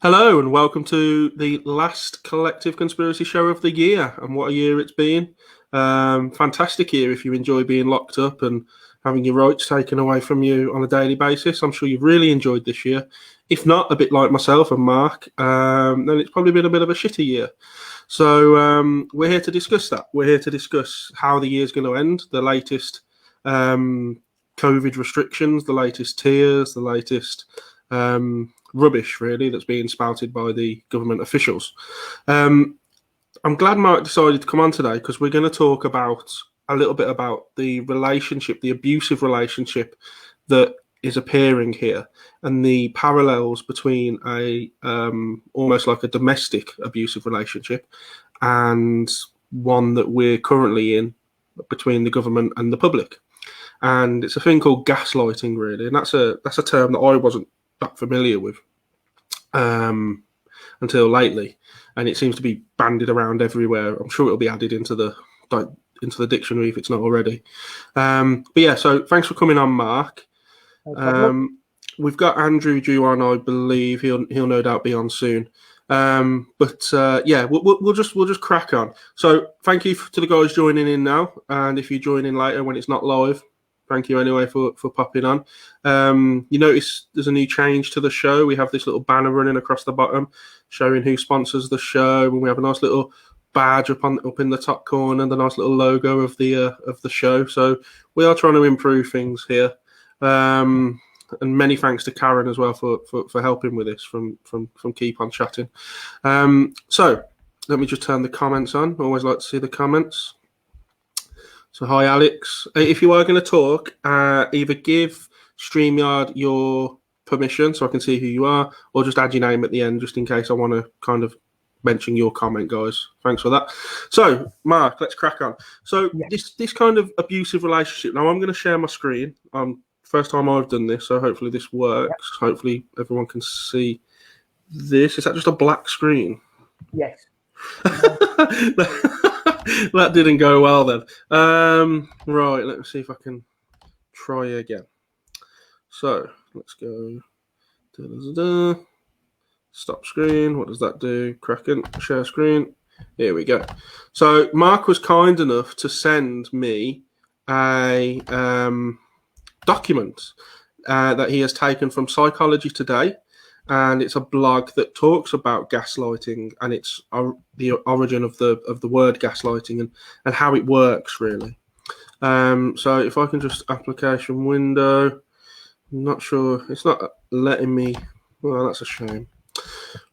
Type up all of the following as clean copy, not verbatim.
Hello and welcome to the last collective conspiracy show of the year. And what a year it's been! Fantastic year if you enjoy being locked up and having your rights taken away from you on a daily basis. I'm sure you've really enjoyed this year. If not, a bit like myself and Mark, then it's probably been a bit of a shitty year. So we're here to discuss that. We're here to discuss how the year's going to end, the latest COVID restrictions, the latest tiers, the latest rubbish, really, that's being spouted by the government officials. I'm glad Mark decided to come on today because we're going to talk about a little bit about the relationship, the abusive relationship that is appearing here, and the parallels between a almost like a domestic abusive relationship and one that we're currently in between the government and the public. And it's a thing called gaslighting, really, and that's a term that I wasn't that familiar with until lately, and it seems to be bandied around everywhere. I'm sure it'll be added into the dictionary if it's not already. But yeah, so thanks for coming on, Mark. We've got Andrew due on, I believe. He'll no doubt be on soon. But yeah, we'll just crack on. So thank you to the guys joining in now, and if you join in later when it's not live, thank you anyway for popping on. You notice there's a new change to the show. We have this little banner running across the bottom showing who sponsors the show, and we have a nice little badge up in the top corner, the nice little logo of the show. So we are trying to improve things here. And many thanks to Karen as well for helping with this from Keep On Chatting. So let me just turn the comments on. I always like to see the comments. So hi, Alex. If you are going to talk, either give StreamYard your permission so I can see who you are, or just add your name at the end just in case I want to kind of mention your comment, guys. Thanks for that. So, Mark, let's crack on. So this kind of abusive relationship. Now, I'm going to share my screen. First time I've done this, so hopefully this works. Hopefully everyone can see this. Is that just a black screen? Yes. That didn't go well then. Right, let me see if I can try again. So let's go. Stop screen. What does that do? Kraken. Share screen. Here we go. So Mark was kind enough to send me a document that he has taken from Psychology Today. And it's a blog that talks about gaslighting and it's the origin of the word gaslighting and how it works, really. So if I can just application window, I'm not sure. It's not letting me. Well, that's a shame.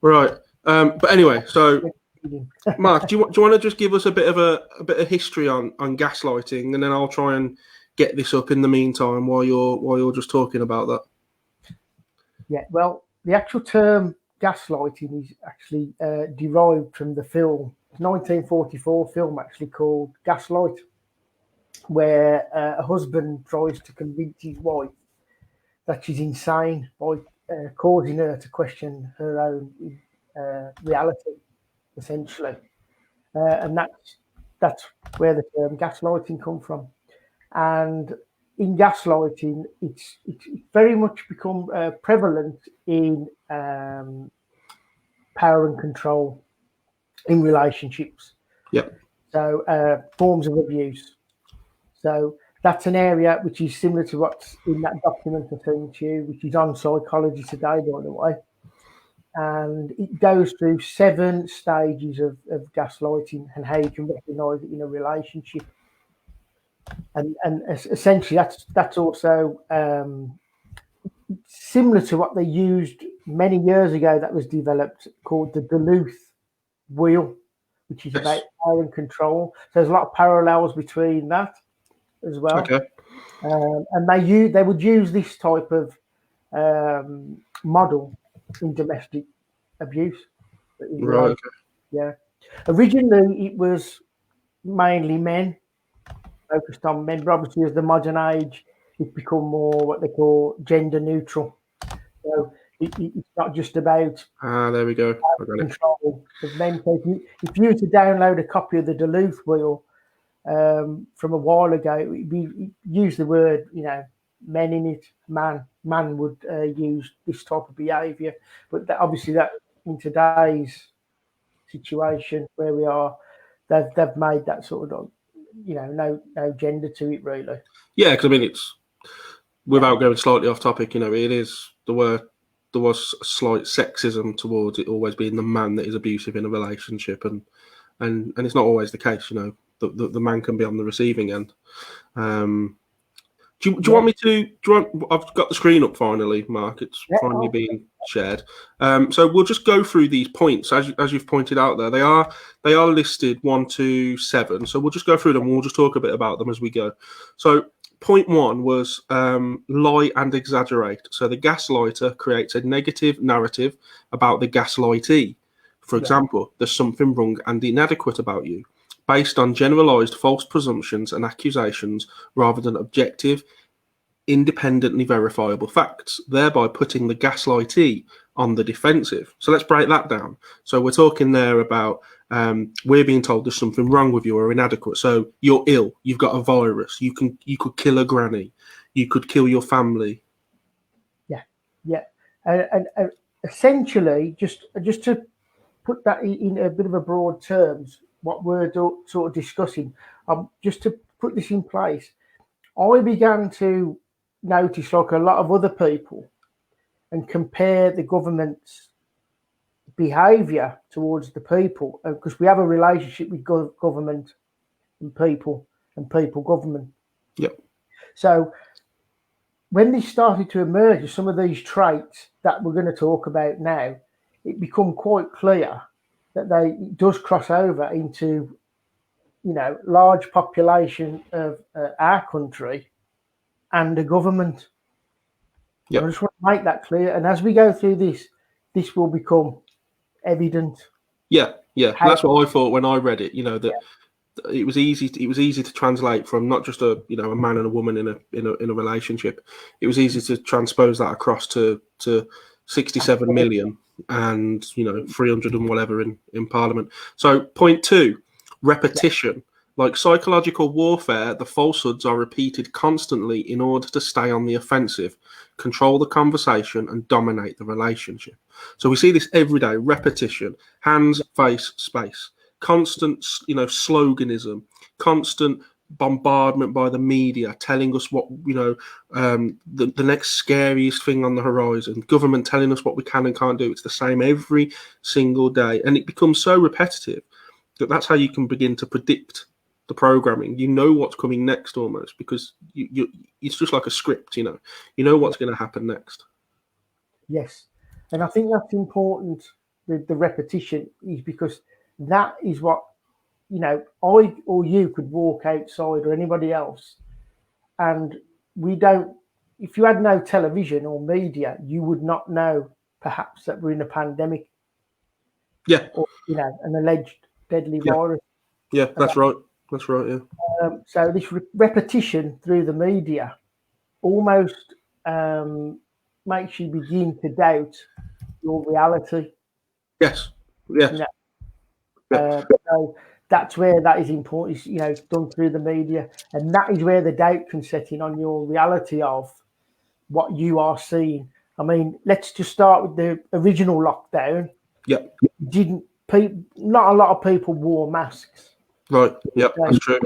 Right. But anyway, so Mark, do you want to just give us a bit of history on gaslighting, and then I'll try and get this up in the meantime while you're just talking about that. Yeah. Well, the actual term gaslighting is actually derived from the film, 1944 film actually called Gaslight, where a husband tries to convince his wife that she's insane by causing her to question her own reality, essentially. And that's where the term gaslighting comes from. And in gaslighting, it's very much become prevalent in power and control in relationships. Yeah. So forms of abuse. So that's an area which is similar to what's in that document I sent you, which is on Psychology Today, by the way. And it goes through 7 stages of gaslighting and how you can recognise it in a relationship. And essentially that's also similar to what they used many years ago that was developed called the Duluth wheel, which is about power and control. So there's a lot of parallels between that as well. Okay. And they would use this type of model in domestic abuse. Right. Okay. Yeah. Originally, it was mainly men, focused on men, but obviously as the modern age, it's become more what they call gender neutral. So it's not just about there we go. I got control of men. So if you were to download a copy of the Duluth wheel from a while ago, it use the word, men in it, man would use this type of behaviour. But obviously that in today's situation where we are, they've made that sort of, no gender to it really. Yeah, because I mean, it's without going slightly off topic. It is there was a slight sexism towards it always being the man that is abusive in a relationship, and it's not always the case. The man can be on the receiving end. Do you want me to? I've got the screen up finally, Mark. It's finally being shared. So we'll just go through these points as you've pointed out there. They are listed 1 to 7. So we'll just go through them. We'll just talk a bit about them as we go. So point 1 was lie and exaggerate. So the gaslighter creates a negative narrative about the gaslightee. For example, there's something wrong and inadequate about you, based on generalized false presumptions and accusations rather than objective, independently verifiable facts, thereby putting the gaslightee on the defensive. So let's break that down. So we're talking there about we're being told there's something wrong with you or inadequate. So you're ill, you've got a virus, you could kill a granny, you could kill your family. Yeah. And essentially, just to put that in a bit of a broad terms, what we're sort of discussing, just to put this in place, I began to notice, like a lot of other people, and compare the government's behaviour towards the people, because we have a relationship with government and people government. Yep. So when this started to emerge, some of these traits that we're going to talk about now, it become quite clear that it does cross over into, large population of our country and the government. Yep. I just want to make that clear. And as we go through this will become evident. Yeah. That's what I thought when I read it. That it was easy. It was easy to translate from not just a man and a woman in a relationship. It was easy to transpose that across to 67 million and 300 and whatever in Parliament. So point 2, repetition. Like psychological warfare, the falsehoods are repeated constantly in order to stay on the offensive, control the conversation, and dominate the relationship. So we see this every day: repetition, hands, face, space, constant, sloganism, constant bombardment by the media telling us what the next scariest thing on the horizon, government telling us what we can and can't do. It's the same every single day, and it becomes so repetitive that that's how you can begin to predict the programming. What's coming next almost, because you it's just like a script. You know what's going to happen next. Yes, and I think that's important with the repetition, is because that is what I or you could walk outside, or anybody else, and we don't. If you had no television or media, you would not know perhaps that we're in a pandemic. Yeah. Or an alleged deadly virus. Yeah, that's right. That's right. Yeah. So this repetition through the media almost makes you begin to doubt your reality. Yes. Yes. So that's where that is important. It's done through the media, and that is where the doubt can set in on your reality of what you are seeing. I mean, let's just start with the original lockdown. Yeah. Not a lot of people wore masks. Right. Yeah, that's true.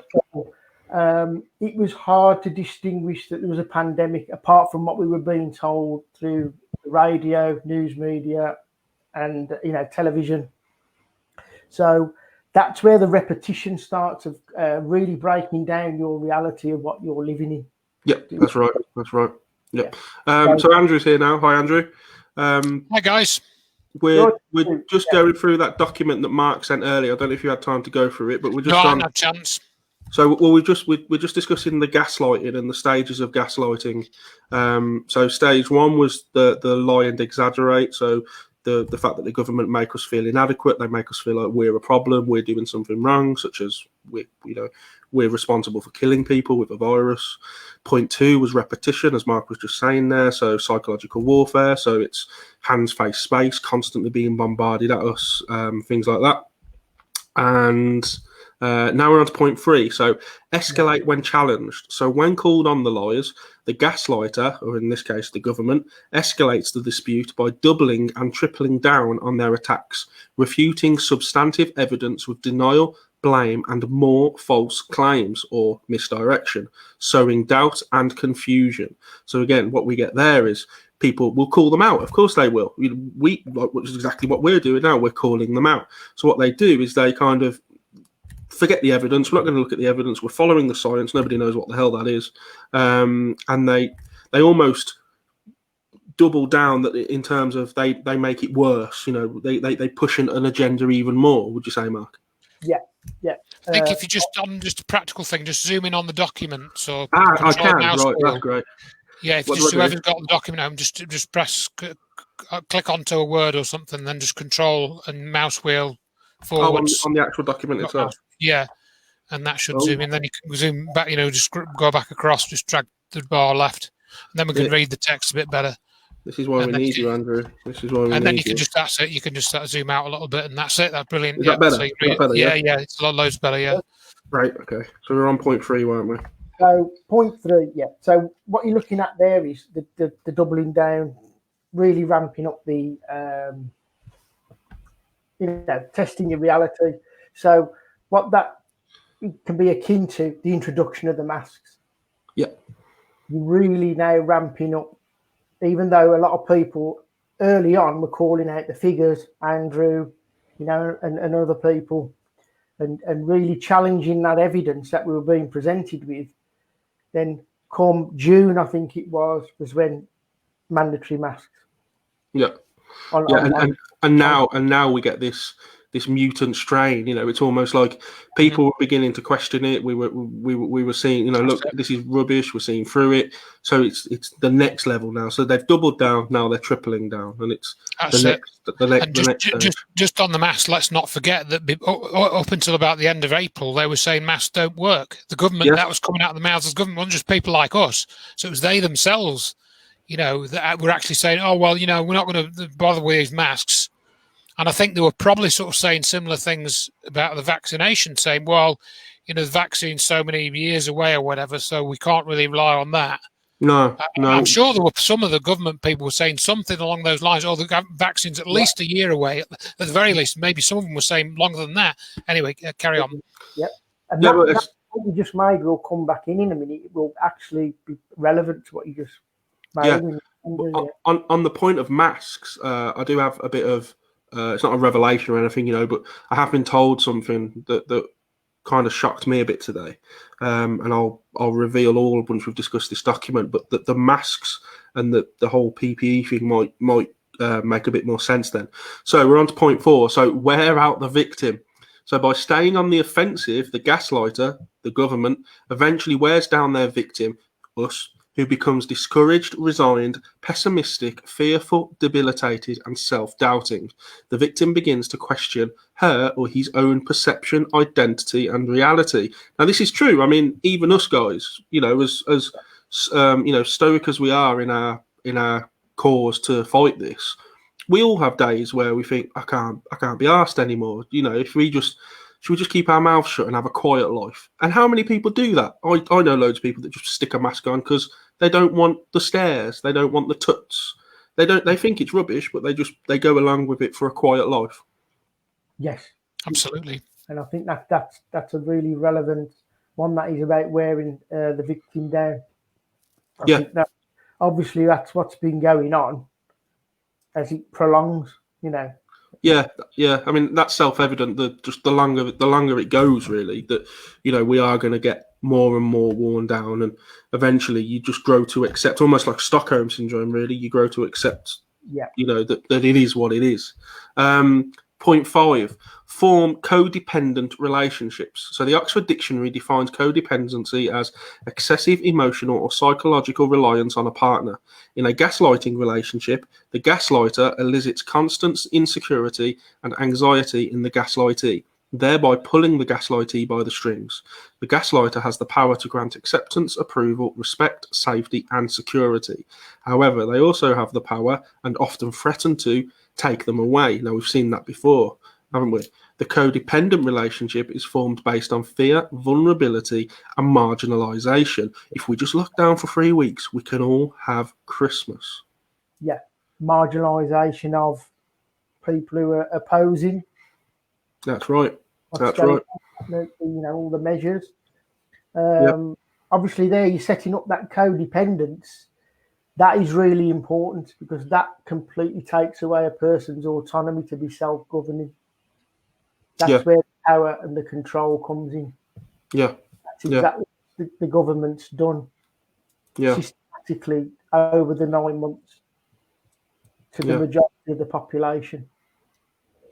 It was hard to distinguish that there was a pandemic, apart from what we were being told through the radio, news media, and television. So that's where the repetition starts of really breaking down your reality of what you're living in. Yeah, that's right. That's right. Yeah. So Andrew's here now. Hi, Andrew. Hi, guys. We're just going through that document that Mark sent earlier. I don't know if you had time to go through it, but we're just I haven't had a chance. So, we're just discussing the gaslighting and the stages of gaslighting. So, stage 1 was the lie and exaggerate. So, the fact that the government make us feel inadequate, they make us feel like we're a problem, we're doing something wrong, such as we're responsible for killing people with a virus. Point 2 was repetition, as Mark was just saying there. So psychological warfare. So it's hands, face, space, constantly being bombarded at us, things like that. And Now we're on to point 3. So escalate when challenged. So when called on the liars, the gaslighter, or in this case the government, escalates the dispute by doubling and tripling down on their attacks, refuting substantive evidence with denial, blame, and more false claims or misdirection, sowing doubt and confusion. So again, what we get there is people will call them out. Of course they will. Which is exactly what we're doing now. We're calling them out. So what they do is they kind of forget the evidence. We're not going to look at the evidence. We're following the science. Nobody knows what the hell that is. And they almost double down that in terms of they make it worse. They push an agenda even more. Would you say, Mark? Yeah. I think if you just on just a practical thing, just zoom in on the document. So I can. Right, that's great. Yeah, if whoever's got the document home, just press click onto a word or something, then just control and mouse wheel forwards on the actual document itself. Yeah, and that should zoom in. Then you can zoom back. Just go back across. Just drag the bar left, and then we can read the text a bit better. This is why we need you, Andrew. This is why we need you. And then you can just that's it. You can just zoom out a little bit, and that's it. That's brilliant. Is that better? So yeah, it's a lot loads better. Yeah. Right. Okay. So we're on point 3, weren't we? So point 3, yeah. So what you're looking at there is the doubling down, really ramping up the testing your reality. So what that can be akin to the introduction of the masks. Yeah. You're really now ramping up, even though a lot of people early on were calling out the figures, Andrew, and other people, and really challenging that evidence that we were being presented with. Then come June, I think it was when mandatory masks. Yeah. And now we get this mutant strain. It's almost like people were beginning to question it. We were seeing, look, this is rubbish. We're seeing through it. So it's the next level now. So they've doubled down. Now they're tripling down, and it's the next. Just on the masks, let's not forget that up until about the end of April, they were saying masks don't work. The government, that was coming out of the mouths of the government, wasn't just people like us. So it was they themselves, that were actually saying, oh well, we're not going to bother with these masks. And I think they were probably sort of saying similar things about the vaccination, saying, well, the vaccine's so many years away or whatever, so we can't really rely on that. No. I'm sure there were some of the government people were saying something along those lines. Oh, the vaccine's at least a year away. At the very least, maybe some of them were saying longer than that. Anyway, carry on. Yep. And that what you just made will come back in a minute. It will actually be relevant to what you just made. Yeah. On the point of masks, I do have a bit of, it's not a revelation or anything, but I have been told something that kind of shocked me a bit today, and I'll reveal all once we've discussed this document. But the masks and the whole PPE thing might make a bit more sense then. So we're on to point 4. So wear out the victim. So by staying on the offensive, the gaslighter, the government, eventually wears down their victim, us, who becomes discouraged, resigned, pessimistic, fearful, debilitated, and self-doubting. The victim begins to question her or his own perception, identity, and reality. Now, this is true. I mean, even us guys, as stoic as we are in our cause to fight this, we all have days where we think, I can't be arsed anymore. Should we just keep our mouth shut and have a quiet life? And how many people do that? I know loads of people that just stick a mask on because they don't want the stares. They don't want the tuts. They think it's rubbish, but they go along with it for a quiet life. Yes, absolutely. And I think that's a really relevant one. That is about wearing the victim down. I think that obviously that's what's been going on as it prolongs. Yeah. I mean, that's self-evident. The longer it goes, really, that we are going to get more and more worn down, and eventually you just grow to accept, almost like Stockholm syndrome. Really, you grow to accept. That it is what it is. Point 5, form codependent relationships. So the Oxford Dictionary defines codependency as excessive emotional or psychological reliance on a partner. In a gaslighting relationship, the gaslighter elicits constant insecurity and anxiety in the gaslightee, thereby pulling the gaslightee by the strings. The gaslighter has the power to grant acceptance, approval, respect, safety, and security. However, they also have the power, and often threaten to, take them away. Now, we've seen that before, haven't we? The codependent relationship is formed based on fear, vulnerability, and marginalisation. If we just lock down for 3 weeks, we can all have Christmas. Yeah, marginalisation of people who are opposing. That's right. That's right. All the measures. Obviously, there you're setting up that codependence. That is really important because that completely takes away a person's autonomy to be self-governing. That's where the power and the control comes in. Yeah. That's exactly what the government's done systematically over the 9 months to the majority of the population.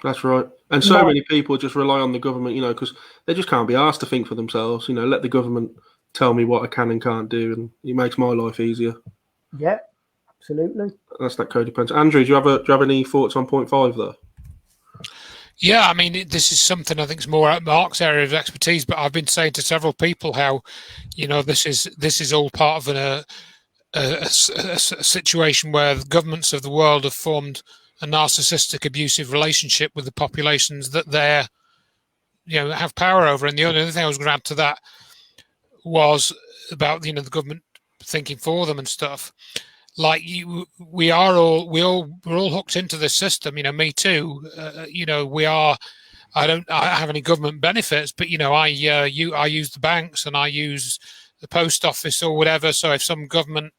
That's right. And so many people just rely on the government, because they just can't be asked to think for themselves. Let the government tell me what I can and can't do, and it makes my life easier. Yeah, absolutely. That's that codependence. Andrew, do you have any thoughts on point 5 there? Yeah, I mean, this is something I think is more at Mark's area of expertise, but I've been saying to several people how, this is all part of a situation where the governments of the world have formed a narcissistic, abusive relationship with the populations that they're, have power over. And the other thing I was going to add to that was about, the government thinking for them and stuff. Like we're all hooked into this system. Me too. I don't have any government benefits, but I use the banks and I use the post office or whatever. So if some government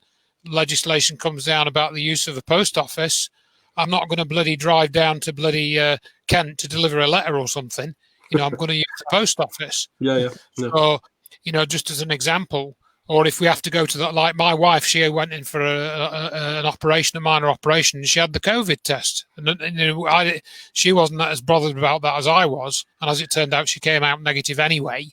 legislation comes down about the use of the post office, I'm not going to bloody drive down to bloody Kent to deliver a letter or something. I'm going to use the post office. Yeah. So just as an example. Or if we have to go to that, like my wife, she went in for an operation, a minor operation, and she had the COVID test. And she wasn't as bothered about that as I was. And as it turned out, she came out negative anyway.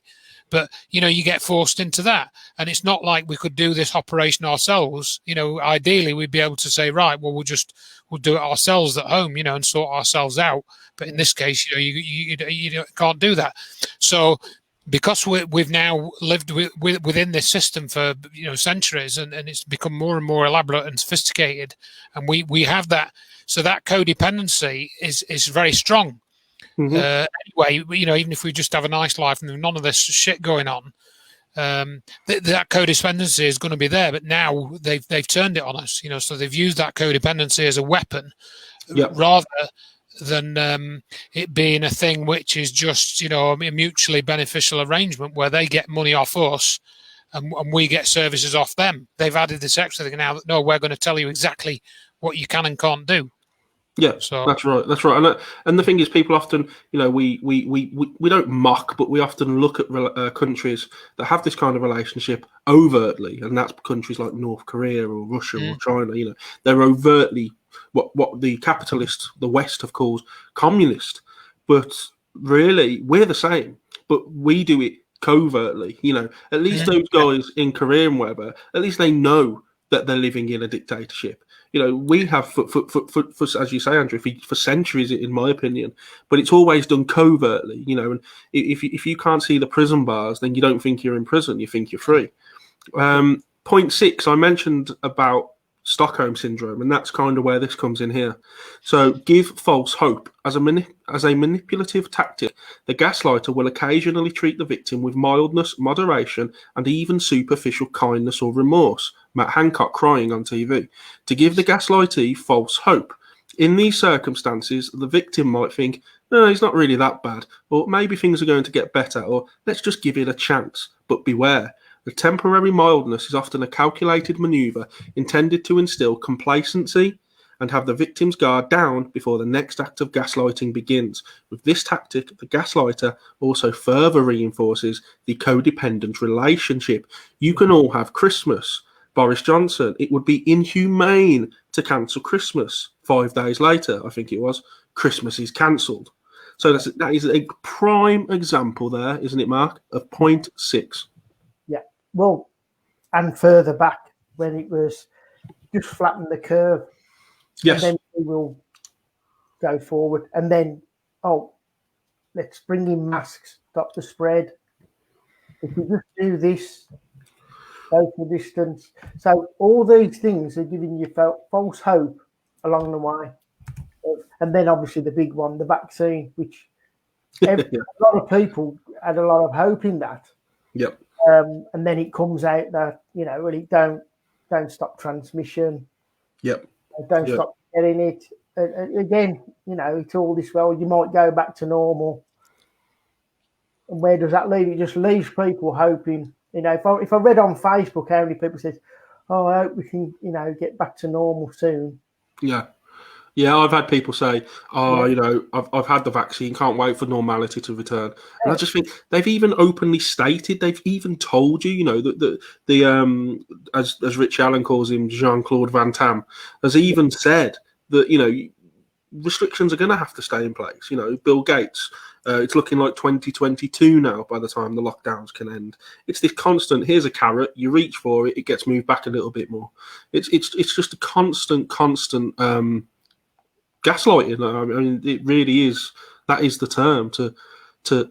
But, you get forced into that. And it's not like we could do this operation ourselves. Ideally, we'd be able to say, right, well, we'll do it ourselves at home, and sort ourselves out. But in this case, you can't do that. So, because we've now lived within this system for centuries, and it's become more and more elaborate and sophisticated, and we have that, so that codependency is very strong. Anyway, even if we just have a nice life and none of this shit going on, that codependency is going to be there. But now they've turned it on us, so they've used that codependency as a weapon, rather than it being a thing which is just, a mutually beneficial arrangement where they get money off us and we get services off them. They've added this extra thing now that, no, we're going to tell you exactly what you can and can't do. Yeah, so that's right. And the thing is, people often, we don't mock, but we often look at countries that have this kind of relationship overtly, and that's countries like North Korea or Russia or China. They're overtly what the capitalists, the West, have called communist. But really, we're the same, but we do it covertly. At least those guys in Korea and whatever, at least they know that they're living in a dictatorship. We have, for as you say, Andrew, for centuries, in my opinion, but it's always done covertly. And if you can't see the prison bars, then you don't think you're in prison. You think you're free. Point 6, I mentioned about Stockholm syndrome, and that's kind of where this comes in here. So, give false hope as a manipulative tactic. The gaslighter will occasionally treat the victim with mildness, moderation, and even superficial kindness or remorse. Matt Hancock crying on TV, to give the gaslightee false hope. In these circumstances, the victim might think, no, he's not really that bad, or maybe things are going to get better, or let's just give it a chance. But beware, the temporary mildness is often a calculated maneuver intended to instill complacency and have the victim's guard down before the next act of gaslighting begins. With this tactic, the gaslighter also further reinforces the codependent relationship. You can all have Christmas. Boris Johnson, it would be inhumane to cancel Christmas. 5 days later, I think it was, Christmas is cancelled. So that is a prime example there, isn't it, Mark, of point 6. Yeah, well, and further back when it was just flatten the curve. Yes. And then we will go forward. And then, let's bring in masks, stop the spread. If we just do this, social distance. So all these things are giving you false hope along the way. And then obviously the big one, the vaccine, which A lot of people had a lot of hope in that. Yep. And then it comes out that, really don't stop transmission. Yep. Don't stop getting it. Again, it's all this, well, you might go back to normal. And where does that leave? It just leaves people hoping. If I read on Facebook how many people said, "Oh, I hope we can, get back to normal soon." Yeah. Yeah, I've had people say, "Oh, I've had the vaccine, can't wait for normality to return." And I just think they've even openly stated, they've even told you, that the as Rich Allen calls him, Jean-Claude Van Damme, has even said that restrictions are going to have to stay in place. Bill Gates, it's looking like 2022 now by the time the lockdowns can end. It's this constant, here's a carrot, you reach for it, it gets moved back a little bit more. It's just a constant gaslighting. I mean, it really is. That is the term to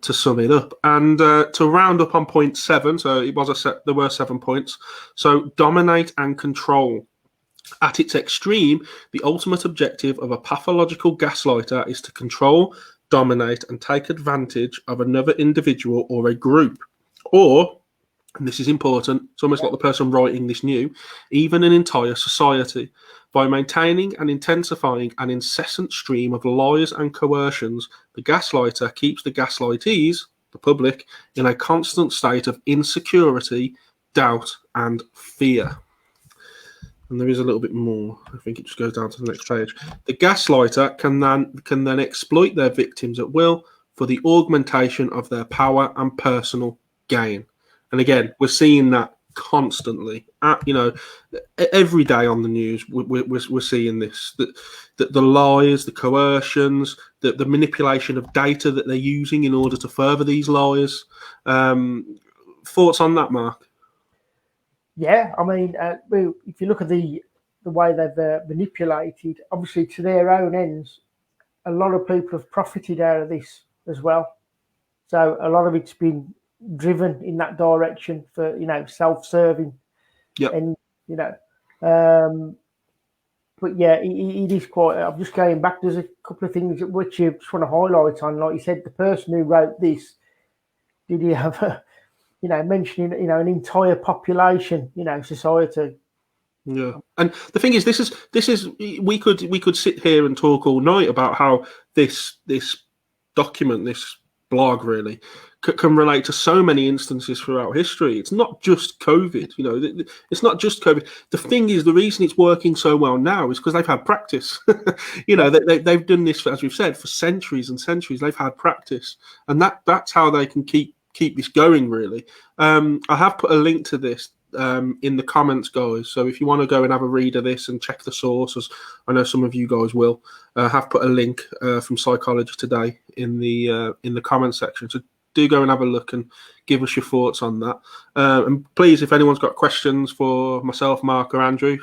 sum it up. And to round up on point 7, so it was there were 7 points. So dominate and control. At its extreme, the ultimate objective of a pathological gaslighter is to control, dominate, and take advantage of another individual or a group, or, and this is important, it's almost like the person writing this knew, even an entire society, by maintaining and intensifying an incessant stream of lies and coercions. The gaslighter keeps the gaslightees, the public, in a constant state of insecurity, doubt, and fear. And there is a little bit more. I think it just goes down to the next page. The gaslighter can then exploit their victims at will for the augmentation of their power and personal gain. And again, we're seeing that constantly. Every day on the news, we're seeing this. That the lies, the coercions, the manipulation of data that they're using in order to further these lies. Thoughts on that, Mark? Yeah, I mean, if you look at the way they've manipulated, obviously to their own ends, a lot of people have profited out of this as well. So a lot of it's been driven in that direction for self-serving. Yeah. And but yeah, it is quite. I'm just going back. There's a couple of things which you just want to highlight on. Like you said, the person who wrote this, did he have a mentioning, an entire population, society. Yeah, and the thing is, this is we could sit here and talk all night about how this document, this blog, really can relate to so many instances throughout history. It's not just COVID, it's not just COVID. The thing is, the reason it's working so well now is because they've had practice. They've done this, as we've said, for centuries and centuries. They've had practice, and that's how they can keep this going, really. I have put a link to this in the comments, guys, so if you want to go and have a read of this and check the source, as I know some of you guys will, have put a link from Psychology Today in the comments section, so do go and have a look and give us your thoughts on that. And please, if anyone's got questions for myself, Mark, or Andrew,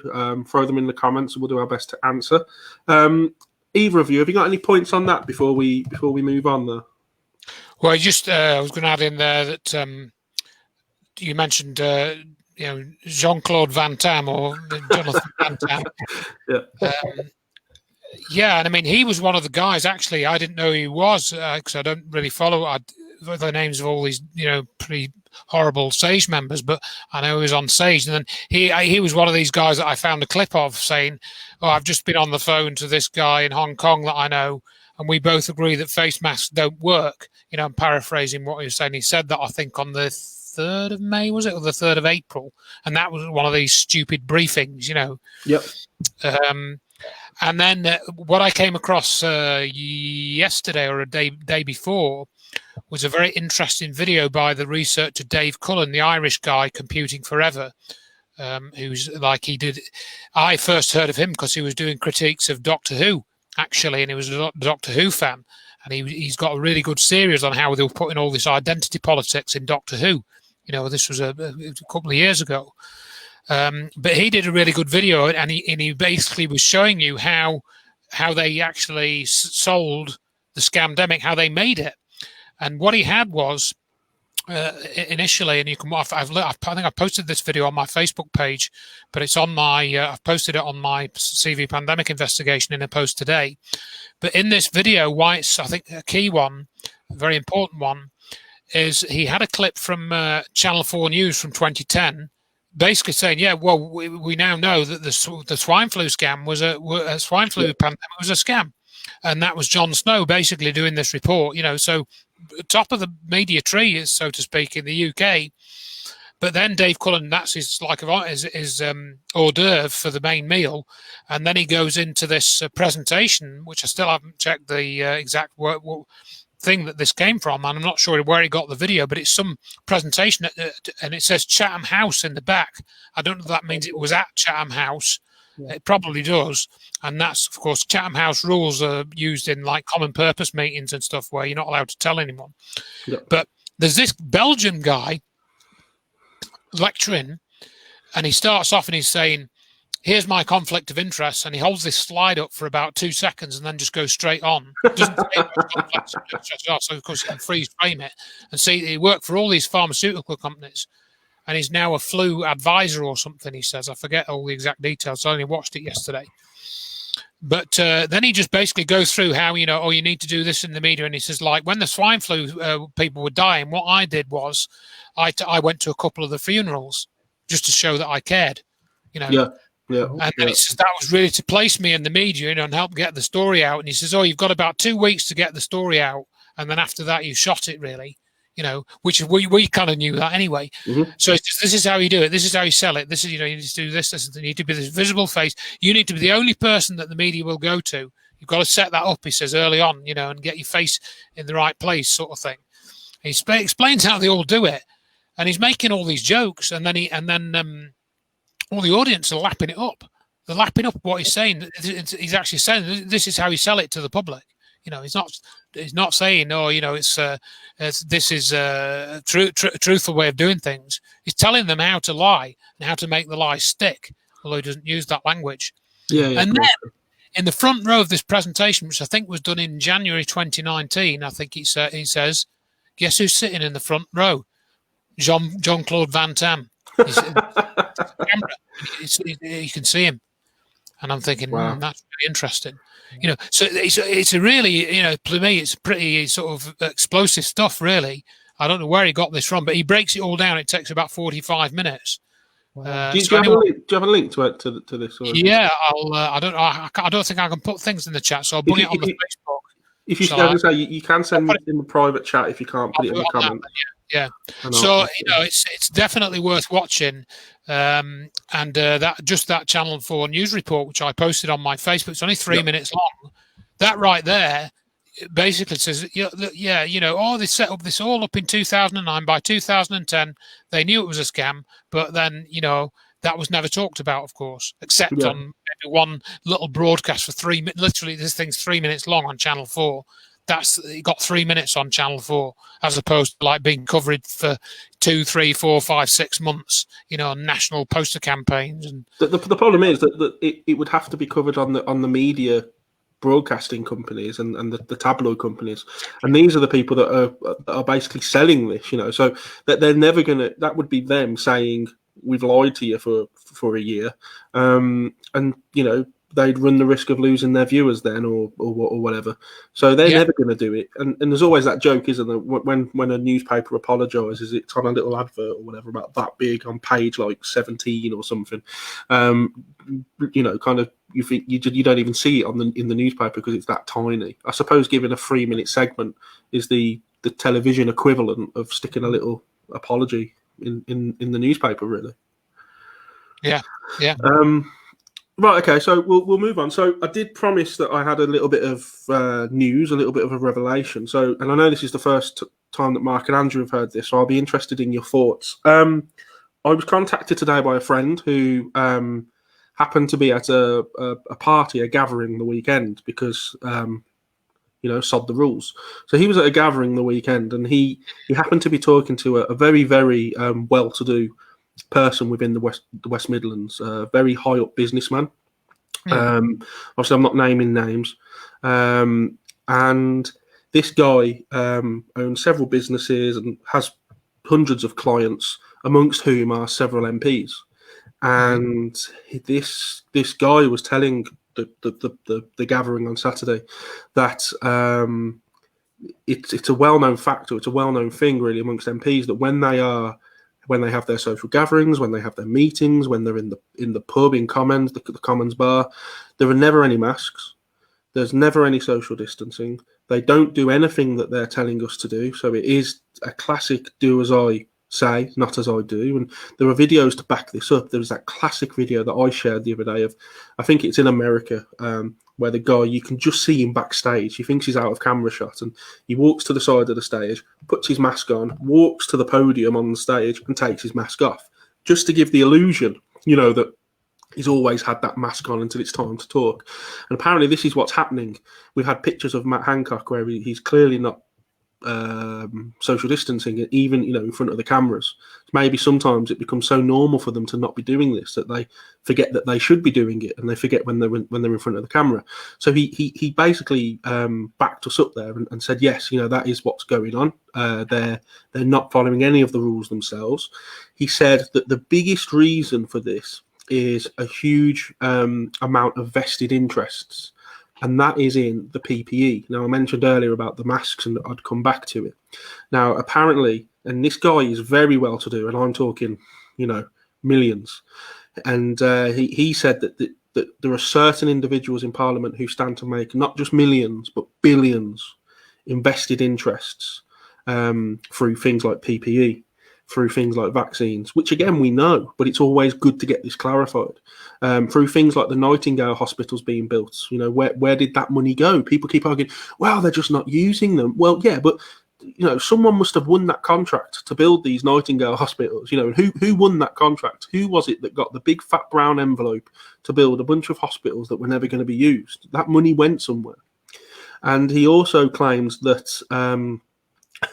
throw them in the comments and we'll do our best to answer. Either of you, have you got any points on that before we move on there? Well, I was going to add in there that you mentioned, Jean-Claude Van Damme or Jonathan Van Damme. Yeah. And I mean, he was one of the guys. Actually, I didn't know who he was because I don't really follow the names of all these, pretty horrible Sage members. But I know he was on Sage, and then he was one of these guys that I found a clip of saying, "Oh, I've just been on the phone to this guy in Hong Kong that I know, and we both agree that face masks don't work." I'm paraphrasing what he was saying. He said that, I think, on the 3rd of May, was it, or the 3rd of April? And that was one of these stupid briefings, Yep. And then what I came across yesterday or a day before was a very interesting video by the researcher Dave Cullen, the Irish guy, Computing Forever, who's like he did. I first heard of him because he was doing critiques of Doctor Who, actually, and he was a Doctor Who fan. And he's got a really good series on how they were putting all this identity politics in Doctor Who. This was a couple of years ago. But he did a really good video, and he basically was showing you how they actually sold the scamdemic, how they made it. And what he had was initially, and you can, I think I posted this video on my Facebook page, but it's on my, I've posted it on my CV Pandemic Investigation in a post today. But in this video, why it's, I think, a key one, very important one, is he had a clip from Channel 4 News from 2010, basically saying, "Yeah, well, we now know that the swine flu scam was a pandemic was a scam," and that was Jon Snow basically doing this report. So top of the media tree, so to speak, in the UK. But then Dave Cullen, that's his hors d'oeuvre for the main meal, and then he goes into this presentation, which I still haven't checked the exact thing that this came from, and I'm not sure where he got the video, but it's some presentation, and it says Chatham House in the back. I don't know if that means it was at Chatham House. Yeah. It probably does, and that's, of course, Chatham House rules are used in like common purpose meetings and stuff where you're not allowed to tell anyone. Yeah. But there's this Belgian guy lecturing, and he starts off and he's saying, "Here's my conflict of interest," and he holds this slide up for about 2 seconds and then just goes straight on. Doesn't say much so of course you can freeze frame it and see he worked for all these pharmaceutical companies, and he's now a flu advisor or something. He says, I forget all the exact details. I only watched it yesterday. But then he just basically goes through how, you need to do this in the media. And he says, like, when the swine flu people were dying, what I did was I went to a couple of the funerals just to show that I cared, Yeah. Yeah, and then he says that was really to place me in the media, and help get the story out. And he says, you've got about 2 weeks to get the story out. And then after that, you shot it, really, which we kind of knew that anyway. Mm-hmm. So this is how you do it. This is how you sell it. This is, you need to do this. You need to be this visible face. You need to be the only person that the media will go to. You've got to set that up, he says, early on, and get your face in the right place, sort of thing. And he explains how they all do it. And he's making all these jokes. And then all the audience are lapping it up. They're lapping up what he's saying. He's actually saying this is how you sell it to the public. He's not saying, this is a truthful way of doing things. He's telling them how to lie and how to make the lie stick, although he doesn't use that language. Yeah. And then in the front row of this presentation, which I think was done in January 2019, I think he says, guess who's sitting in the front row? Jean-Claude Van Damme. He's in the camera. You can see him. And I'm thinking, wow. That's really interesting. So it's a really, to me, it's pretty sort of explosive stuff, really. I don't know where he got this from, but he breaks it all down. It takes about 45 minutes. Wow. Do you have a link to this? Or? Yeah, I don't think I can put things in the chat, so I'll put it on the Facebook. If you you can send it in the private chat if you can't put it in the comment. Yeah. So it's definitely worth watching, and that Channel 4 news report which I posted on my Facebook. It's only 3 minutes long. That right there basically says, they set up this all up in 2009. By 2010, they knew it was a scam, but then that was never talked about, of course, except on maybe one little broadcast for 3 minutes. Literally, this thing's 3 minutes long on Channel 4. It got 3 minutes on Channel 4, as opposed to like being covered for 2, 3, 4, 5, 6 months, on national poster campaigns. And the problem is that it would have to be covered on the media broadcasting companies and the tabloid companies, and these are the people that are basically selling this. So that they're never gonna. That would be them saying we've lied to you for a year, and they'd run the risk of losing their viewers then or whatever. So they're never going to do it. And there's always that joke, isn't there? When a newspaper apologises, it's on a little advert or whatever about that big on page like 17 or something. Kind of you don't even see it in the newspaper because it's that tiny. I suppose giving a 3-minute segment is the television equivalent of sticking a little apology in the newspaper, really. Yeah. Right, okay, so we'll move on. So I did promise that I had a little bit of news, a little bit of a revelation. So, and I know this is the first time that Mark and Andrew have heard this, so I'll be interested in your thoughts. I was contacted today by a friend who happened to be at a party, a gathering the weekend because, sod the rules. So he was at a gathering the weekend, and he happened to be talking to a very, very well-to-do person within the West Midlands, very high up businessman. Obviously, I'm not naming names. And this guy owns several businesses and has hundreds of clients, amongst whom are several MPs. And this guy was telling the gathering on Saturday that it's a well-known factor. It's a well-known thing, really, amongst MPs that when they have their social gatherings, when they have their meetings, when they're in the pub, in Commons, the Commons bar, there are never any masks. There's never any social distancing. They don't do anything that they're telling us to do. So it is a classic do as I say, not as I do. And there are videos to back this up. There was that classic video that I shared the other day of, I think it's in America, where the guy, you can just see him backstage. He thinks he's out of camera shot, and he walks to the side of the stage, puts his mask on, walks to the podium on the stage and takes his mask off, just to give the illusion, that he's always had that mask on until it's time to talk. And apparently this is what's happening. We've had pictures of Matt Hancock where he's clearly not social distancing, even in front of the cameras. Maybe sometimes it becomes so normal for them to not be doing this that they forget that they should be doing it, and they forget when they're in front of the camera. So he basically backed us up there and said, yes, that is what's going on. They're not following any of the rules themselves. He said that the biggest reason for this is a huge amount of vested interests, and that is in the PPE. Now, I mentioned earlier about the masks, and I'd come back to it. Now, apparently, and this guy is very well to do, and I'm talking, millions. And he said that there are certain individuals in Parliament who stand to make not just millions, but billions in vested interests through things like PPE, through things like vaccines, which again we know, but it's always good to get this clarified. Through things like the Nightingale hospitals being built, where did that money go? People keep arguing, well, they're just not using them. Well, yeah, but someone must have won that contract to build these Nightingale hospitals. Who won that contract? Who was it that got the big fat brown envelope to build a bunch of hospitals that were never going to be used? That money went somewhere. And he also claims that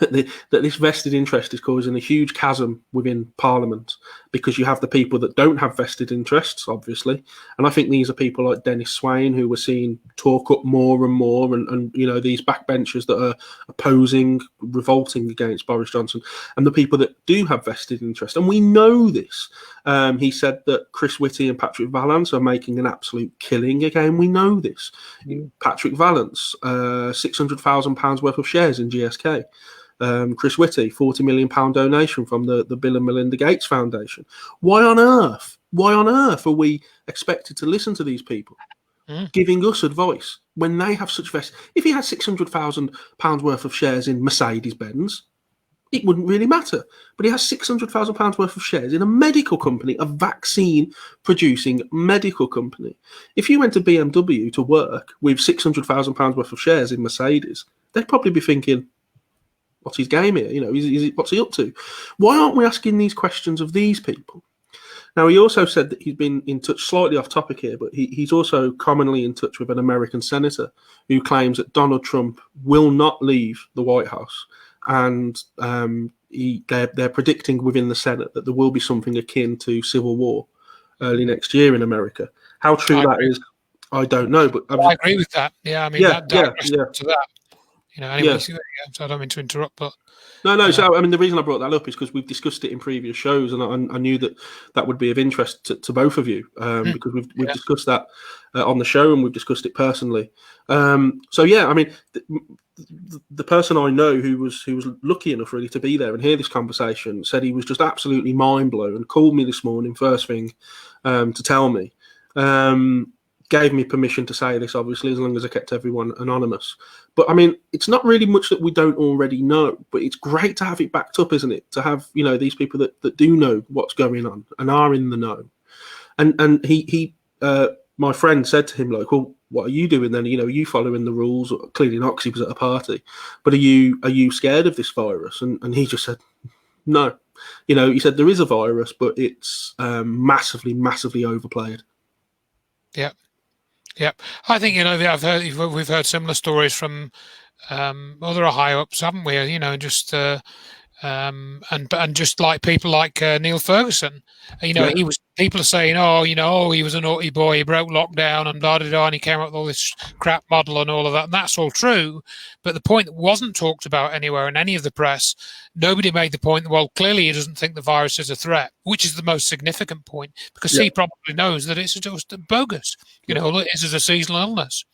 that this vested interest is causing a huge chasm within Parliament, because you have the people that don't have vested interests, obviously. And I think these are people like Dennis Swain, who we're seeing talk up more and more, and these backbenchers that are opposing, revolting against Boris Johnson, and the people that do have vested interest. And we know this. He said that Chris Whitty and Patrick Vallance are making an absolute killing. Again, we know this. Patrick Vallance, £600,000 worth of shares in GSK. Chris Whitty, £40 million donation from the Bill and Melinda Gates Foundation. Why on earth are we expected to listen to these people giving us advice when they have such vest? If he had £600,000 worth of shares in Mercedes-Benz, it wouldn't really matter. But he has £600,000 worth of shares in a medical company, a vaccine-producing medical company. If you went to BMW to work with £600,000 worth of shares in Mercedes, they'd probably be thinking, what's his game here? What's he up to? Why aren't we asking these questions of these people? Now, he also said that he's been in touch, slightly off topic here, but he's also commonly in touch with an American senator who claims that Donald Trump will not leave the White House. And they're predicting within the Senate that there will be something akin to civil war early next year in America. How true that is, I don't know. But I agree with that. Yeah, I mean, to that. Anyway, so I don't mean to interrupt, but no. So I mean, the reason I brought that up is because we've discussed it in previous shows, and I knew that would be of interest to both of you, because we've discussed that on the show, and we've discussed it personally. So yeah, I mean, the person I know who was lucky enough really to be there and hear this conversation said he was just absolutely mind blown, and called me this morning first thing to tell me. Gave me permission to say this, obviously, as long as I kept everyone anonymous. But I mean, it's not really much that we don't already know, but it's great to have it backed up, isn't it? To have, these people that do know what's going on and are in the know. And he my friend said to him, like, well, what are you doing then? Are you following the rules? Clearly not, because he was at a party. But are you scared of this virus? And he just said, no. He said there is a virus, but it's massively, massively overplayed. Yeah. Yeah, I think we've heard similar stories from other high ups, haven't we? Just and just like people like Neil Ferguson, people are saying, he was a naughty boy, he broke lockdown and blah blah blah, and he came up with all this crap model and all of that, and that's all true. But the point that wasn't talked about anywhere in any of the press, nobody made the point that, well, clearly he doesn't think the virus is a threat, which is the most significant point, because he probably knows that it's just bogus. It is a seasonal illness.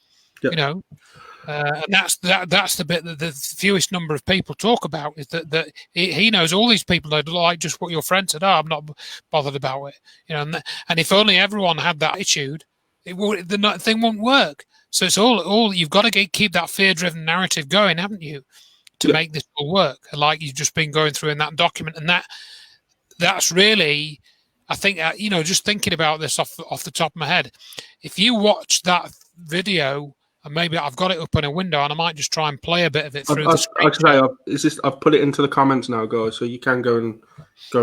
And that's the bit that the fewest number of people talk about, is that he knows all these people that are like just what your friend said. I'm not bothered about it, and if only everyone had that attitude, the thing won't work. So it's all you've got to keep that fear-driven narrative going, haven't you, to make this all work? Like you've just been going through in that document, and that's really, I think, just thinking about this off the top of my head, if you watch that video. And maybe I've got it up in a window, and I might just try and play a bit of it through the screen. I've put it into the comments now, guys, so you can go and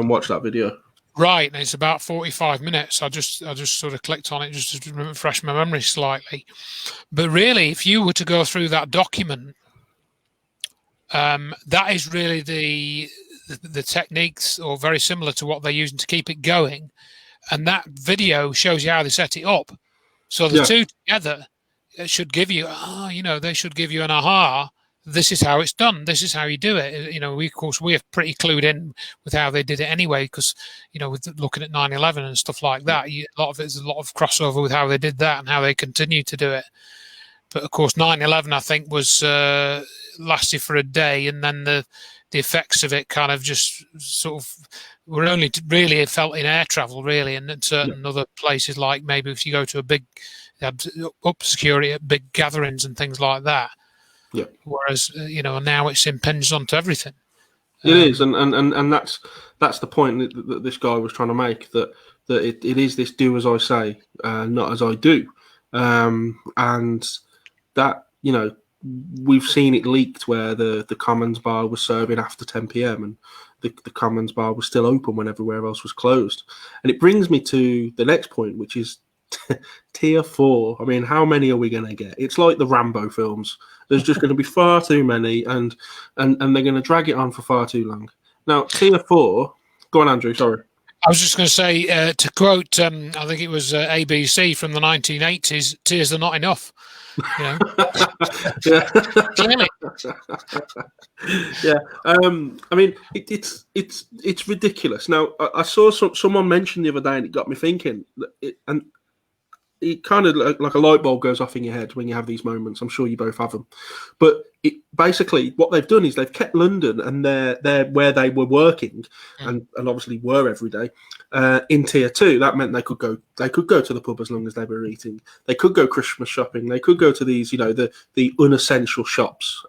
watch that video. Right, and it's about 45 minutes. I just sort of clicked on it just to refresh my memory slightly. But really, if you were to go through that document, that is really the techniques, or very similar to what they're using to keep it going. And that video shows you how they set it up. So the two together. It should give you, they should give you an aha. This is how it's done. This is how you do it. We have pretty clued in with how they did it anyway, because, with looking at 9/11 and stuff like that, there's a lot of crossover with how they did that and how they continue to do it. But of course, 9/11, I think, was lasted for a day, and then the effects of it kind of just sort of were only really felt in air travel, really, and in certain other places, like maybe if you go to a big. Up security at big gatherings and things like that. Yeah. Whereas now it's impinged onto everything. It is, and that's the point that this guy was trying to make. That it is this do as I say, not as I do, and that we've seen it leaked where the Commons bar was serving after 10 p.m. and the Commons bar was still open when everywhere else was closed. And it brings me to the next point, which is. Tier 4. I mean, how many are we going to get? It's like the Rambo films. There's just going to be far too many, and they're going to drag it on for far too long. Now, Tier 4. Go on, Andrew. Sorry. I was just going to say, to quote, I think it was ABC from the 1980s. Tears are not enough. Clearly. Yeah. I mean, it's ridiculous. Now, I saw someone mention the other day, and it got me thinking. It kind of like a light bulb goes off in your head when you have these moments. I'm sure you both have them. But basically what they've done is they've kept London and they're where they were working and obviously were every day in Tier 2. That meant they could go to the pub as long as they were eating. They could go Christmas shopping. They could go to these, the unessential shops.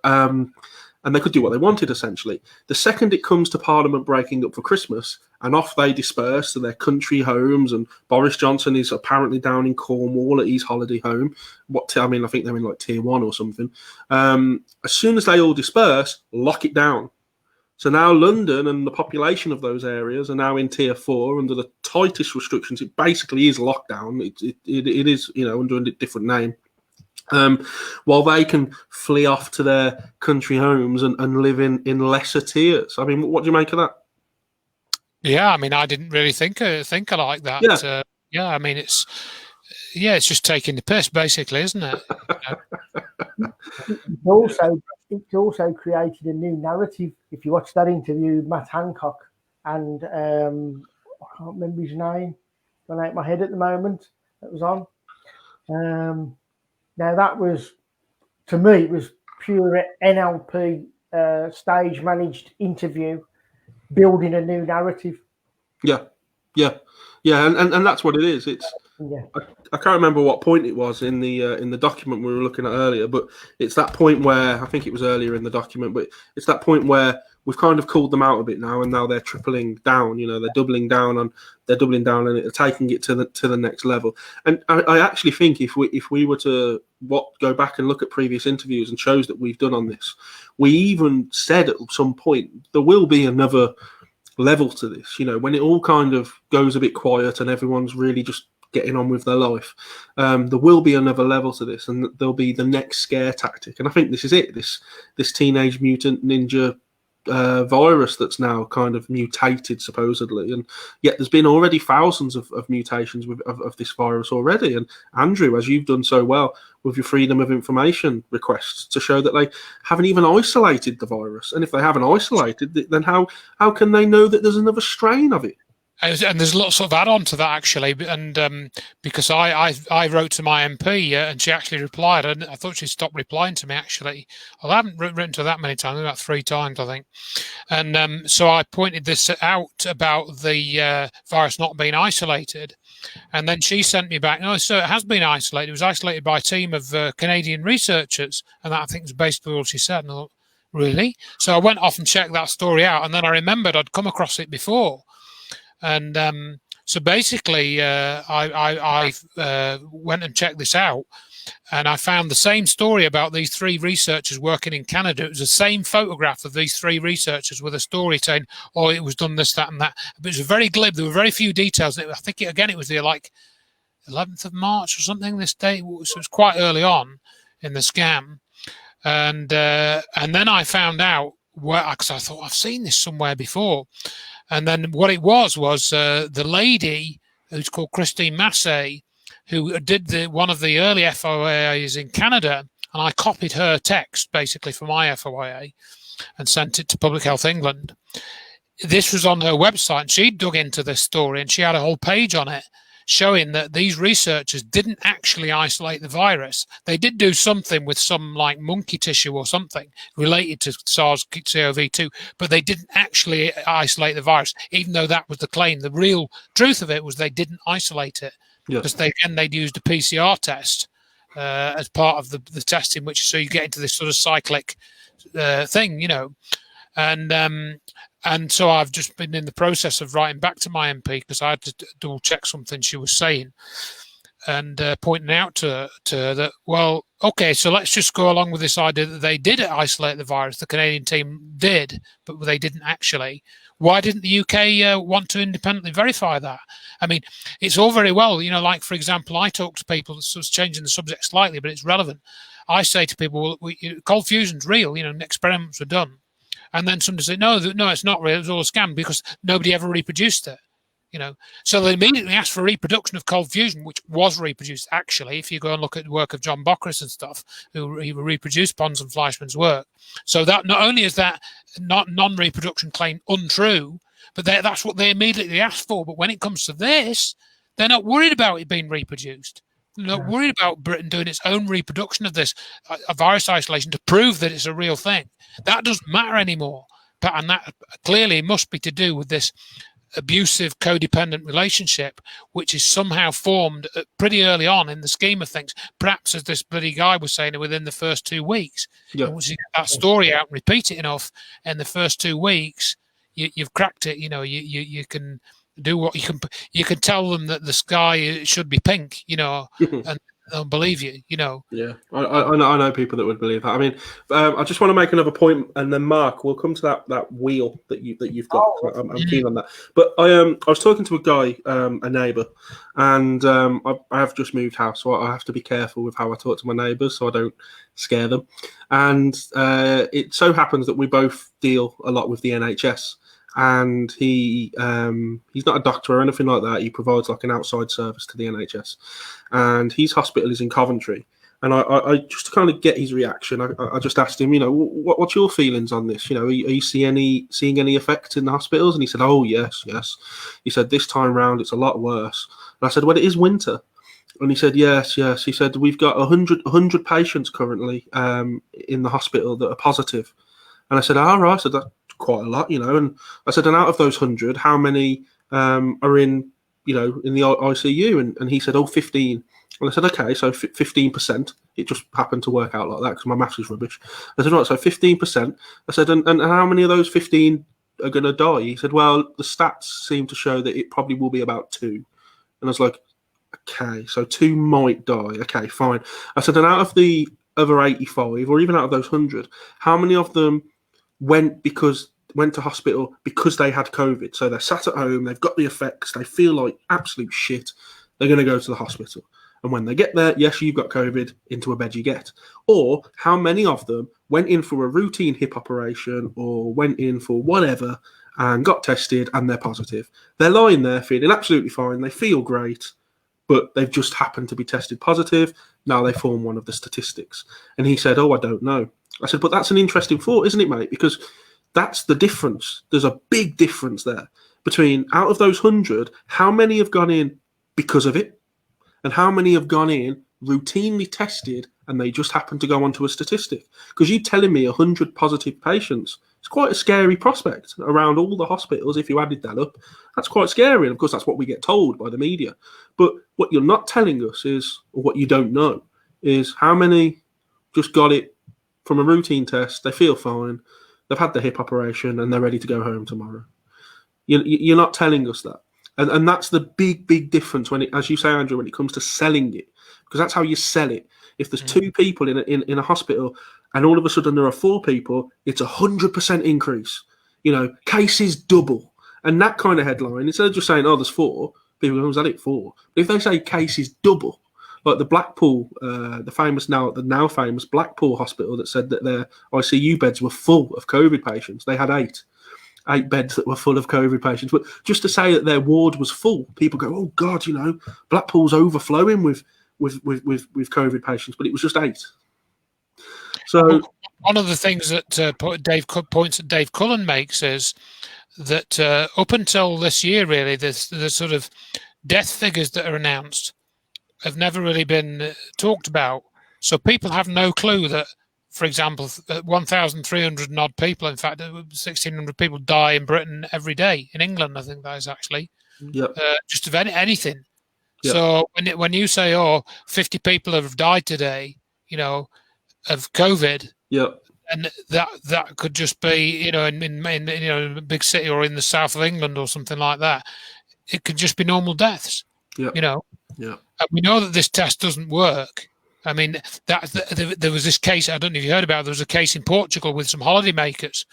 And they could do what they wanted, essentially. The second it comes to Parliament breaking up for Christmas, and off they disperse to their country homes, and Boris Johnson is apparently down in Cornwall at his holiday home. I think they're in like Tier 1 or something. As soon as they all disperse, lock it down. So now London and the population of those areas are now in Tier 4 under the tightest restrictions. It basically is lockdown. It is, under a different name. While they can flee off to their country homes and live in lesser tiers. I mean, what do you make of that? Yeah, I mean, I didn't really think like that. Yeah. I mean, it's just taking the piss, basically, isn't it? It's also created a new narrative. If you watch that interview with Matt Hancock and I can't remember his name, gone out my head at the moment, that was on. Now that was, to me, it was pure NLP stage managed interview, building a new narrative. Yeah, and that's what it is. I can't remember what point it was in the document we were looking at earlier, but it's that point where I think it was earlier in the document, but it's that point where we've kind of called them out a bit now, and now they're tripling down. They're doubling down and they're taking it to the next level. And I actually think if we were to go back and look at previous interviews and shows that we've done on this, we even said at some point there will be another level to this. When it all kind of goes a bit quiet and everyone's really just getting on with their life, there will be another level to this, and there'll be the next scare tactic. And I think this is it. This Teenage Mutant Ninja virus that's now kind of mutated supposedly, and yet there's been already thousands of mutations of this virus already. And Andrew, as you've done so well with your Freedom of Information requests to show that they haven't even isolated the virus, and if they haven't isolated it, then how can they know that there's another strain of it? And there's lots of add-on to that actually, and because I wrote to my MP and she actually replied, and I thought she stopped replying to me actually. Well, I haven't written to that many times, about 3 times I think, and so I pointed this out about the virus not being isolated, and then she sent me back, no, so it has been isolated. It was isolated by a team of Canadian researchers, and that I think was basically all she said. And I thought, really? So I went off and checked that story out, and then I remembered I'd come across it before. And so basically, I went and checked this out, and I found the same story about these 3 researchers working in Canada. It was the same photograph of these 3 researchers with a story saying, "Oh, it was done this, that, and that." But it was very glib. There were very few details. I think it was the 11th of March or something. This day, so it was quite early on in the scam, and then I found out because I thought I've seen this somewhere before. And then what it was the lady who's called Christine Massey, who did one of the early FOIAs in Canada, and I copied her text basically from my FOIA and sent it to Public Health England. This was on her website, and she dug into this story, and she had a whole page on it showing that these researchers didn't actually isolate the virus. They did do something with some like monkey tissue or something related to SARS-CoV-2, but they didn't actually isolate the virus, even though that was the claim. The real truth of it was they didn't isolate it, because they'd used a PCR test as part of the testing, so you get into this sort of cyclic thing, and so I've just been in the process of writing back to my MP because I had to double check something she was saying, and pointing out to her that, well, okay, so let's just go along with this idea that they did isolate the virus. The Canadian team did, but they didn't actually. Why didn't the UK want to independently verify that? I mean, it's all very well, like, for example, I talk to people, this was changing the subject slightly, but it's relevant. I say to people, well, cold fusion's real, experiments were done. And then somebody said, no, it's not real. It was all a scam because nobody ever reproduced it, So they immediately asked for reproduction of cold fusion, which was reproduced, actually, if you go and look at the work of John Bockris and stuff, who reproduced Pons and Fleischmann's work. So that not only is that non-reproduction claim untrue, but that's what they immediately asked for. But when it comes to this, they're not worried about it being reproduced. They're not worried about Britain doing its own reproduction of this, a virus isolation, to prove that it's a real thing. That doesn't matter anymore. And that clearly must be to do with this abusive, codependent relationship, which is somehow formed pretty early on in the scheme of things. Perhaps, as this bloody guy was saying, within the first 2 weeks. Yeah. Once you get that story out and repeat it enough in the first 2 weeks, you've cracked it. You can do what you can tell them that the sky should be pink, and they'll believe you, Yeah, I know people that would believe that. I mean, I just want to make another point, and then Mark, we'll come to that wheel that you've got. I'm keen on that. But I was talking to a guy, a neighbour, and I have just moved house, so I have to be careful with how I talk to my neighbours, so I don't scare them. And it so happens that we both deal a lot with the NHS. And he's not a doctor or anything like that. He provides like an outside service to the NHS, and his hospital is in Coventry. And I just to kind of get his reaction, I just asked him, what's your feelings on this? Are you seeing any effects in the hospitals? And he said, oh yes. He said this time round it's a lot worse. And I said, well, it is winter. And he said, yes. He said, we've got 100 patients currently in the hospital that are positive. And I said, all right. I said, that's quite a lot, and I said, and out of those 100, how many are in the ICU? And he said, 15. And I said, okay, so 15%. It just happened to work out like that because my maths is rubbish. I said, right, so 15%. I said, and how many of those 15 are going to die? He said, well, the stats seem to show that it probably will be about 2. And I was like, okay, so 2 might die. Okay, fine. I said, and out of the other 85, or even out of those 100, how many of them went to hospital because they had COVID? So they're sat at home, they've got the effects, they feel like absolute shit, they're going to go to the hospital. And when they get there, yes, you've got COVID, into a bed you get. Or how many of them went in for a routine hip operation or went in for whatever and got tested and they're positive. They're lying there feeling absolutely fine, they feel great, but they've just happened to be tested positive. Now they form one of the statistics. And he said, oh, I don't know. I said, but that's an interesting thought, isn't it, mate? Because that's the difference. There's a big difference there between, out of those 100, how many have gone in because of it, and how many have gone in routinely tested and they just happen to go onto a statistic? Because you telling me 100 positive patients, it's quite a scary prospect around all the hospitals. If you added that up, that's quite scary. And of course, that's what we get told by the media. But what you're not telling us is, or what you don't know, is how many just got it from a routine test, they feel fine, they've had the hip operation, and they're ready to go home tomorrow. You're not telling us that. And that's the big difference when it, as you say, Andrew, when it comes to selling it, because that's how you sell it. If there's 2 people in a hospital and all of a sudden there are 4 people, it's 100% increase. Cases double. And that kind of headline, instead of just saying, oh, there's 4, people go, was that it 4? But if they say cases double, like the Blackpool, the now famous Blackpool hospital that said that their ICU beds were full of COVID patients. They had 8 beds that were full of COVID patients. But just to say that their ward was full, people go, oh God, Blackpool's overflowing with COVID patients, but it was just 8. So one of the things that Dave Cullen makes is that up until this year, really, the sort of death figures that are announced have never really been talked about. So people have no clue that, for example, 1,300 and odd people, in fact, 1,600 people die in Britain every day. In England, I think that is actually. Yep. Just of anything. Yep. So when you say, 50 people have died today, of COVID, yep. and that could just be, in a big city or in the south of England or something like that. It could just be normal deaths. Yep. And we know that this test doesn't work. I mean, there was this case, I don't know if you heard about it, there was a case in Portugal with some holidaymakers,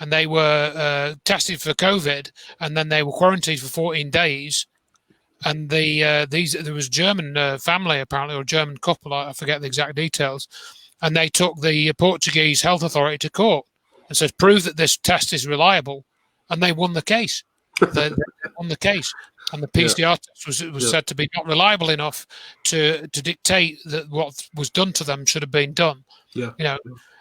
and they were tested for COVID, and then they were quarantined for 14 days. And there was a German family, apparently, or a German couple, I forget the exact details, and they took the Portuguese health authority to court and said, prove that this test is reliable, and they won the case. They won the case. And the PCR test was said to be not reliable enough to dictate that what was done to them should have been done.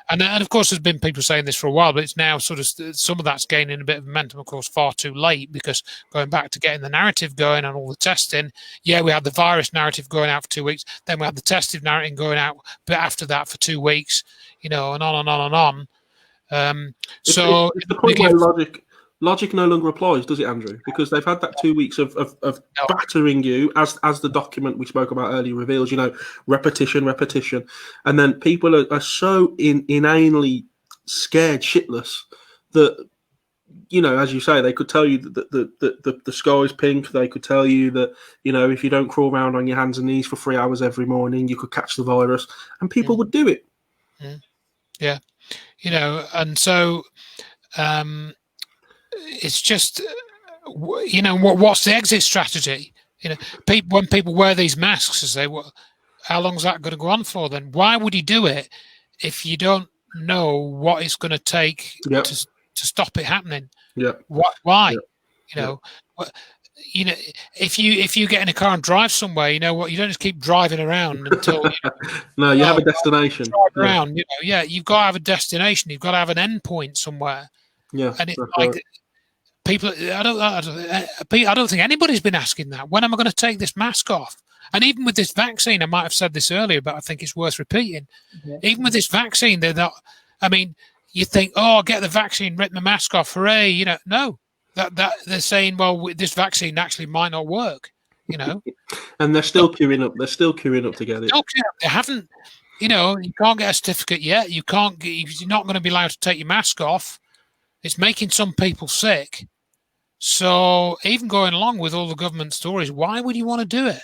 And of course, there's been people saying this for a while, but it's now sort of some of that's gaining a bit of momentum, of course, far too late, because going back to getting the narrative going and all the testing, we had the virus narrative going out for 2 weeks, then we had the testing narrative going out, but after that for 2 weeks, and on and on and on. It's the point where logic no longer applies, does it, Andrew? Because they've had that 2 weeks of battering you, as the document we spoke about earlier reveals, repetition, and then people are so inanely scared shitless that, as you say, they could tell you that the sky is pink. They could tell you that, if you don't crawl around on your hands and knees for 3 hours every morning, you could catch the virus, and people would do it. Yeah, and so. It's just, what's the exit strategy? When people wear these masks, they say, well, how long is that going to go on for then? Why would you do it if you don't know what it's going to take to stop it happening? Why? If you get in a car and drive somewhere, you don't just keep driving around until no, you have a destination. Drive around, you've got to have a destination. You've got to have an end point somewhere. Yeah, and it's like. Right. People, I don't think anybody's been asking that. When am I going to take this mask off? And even with this vaccine, I might have said this earlier, but I think it's worth repeating. Yeah. Even with this vaccine, they're not. I mean, you think, I'll get the vaccine, rip my mask off, hooray! No, that they're saying, well, this vaccine actually might not work. And they're still queuing up. They're still queuing up to get it. They haven't. You can't get a certificate yet. You're not going to be allowed to take your mask off. It's making some people sick. So even going along with all the government stories, why would you want to do it?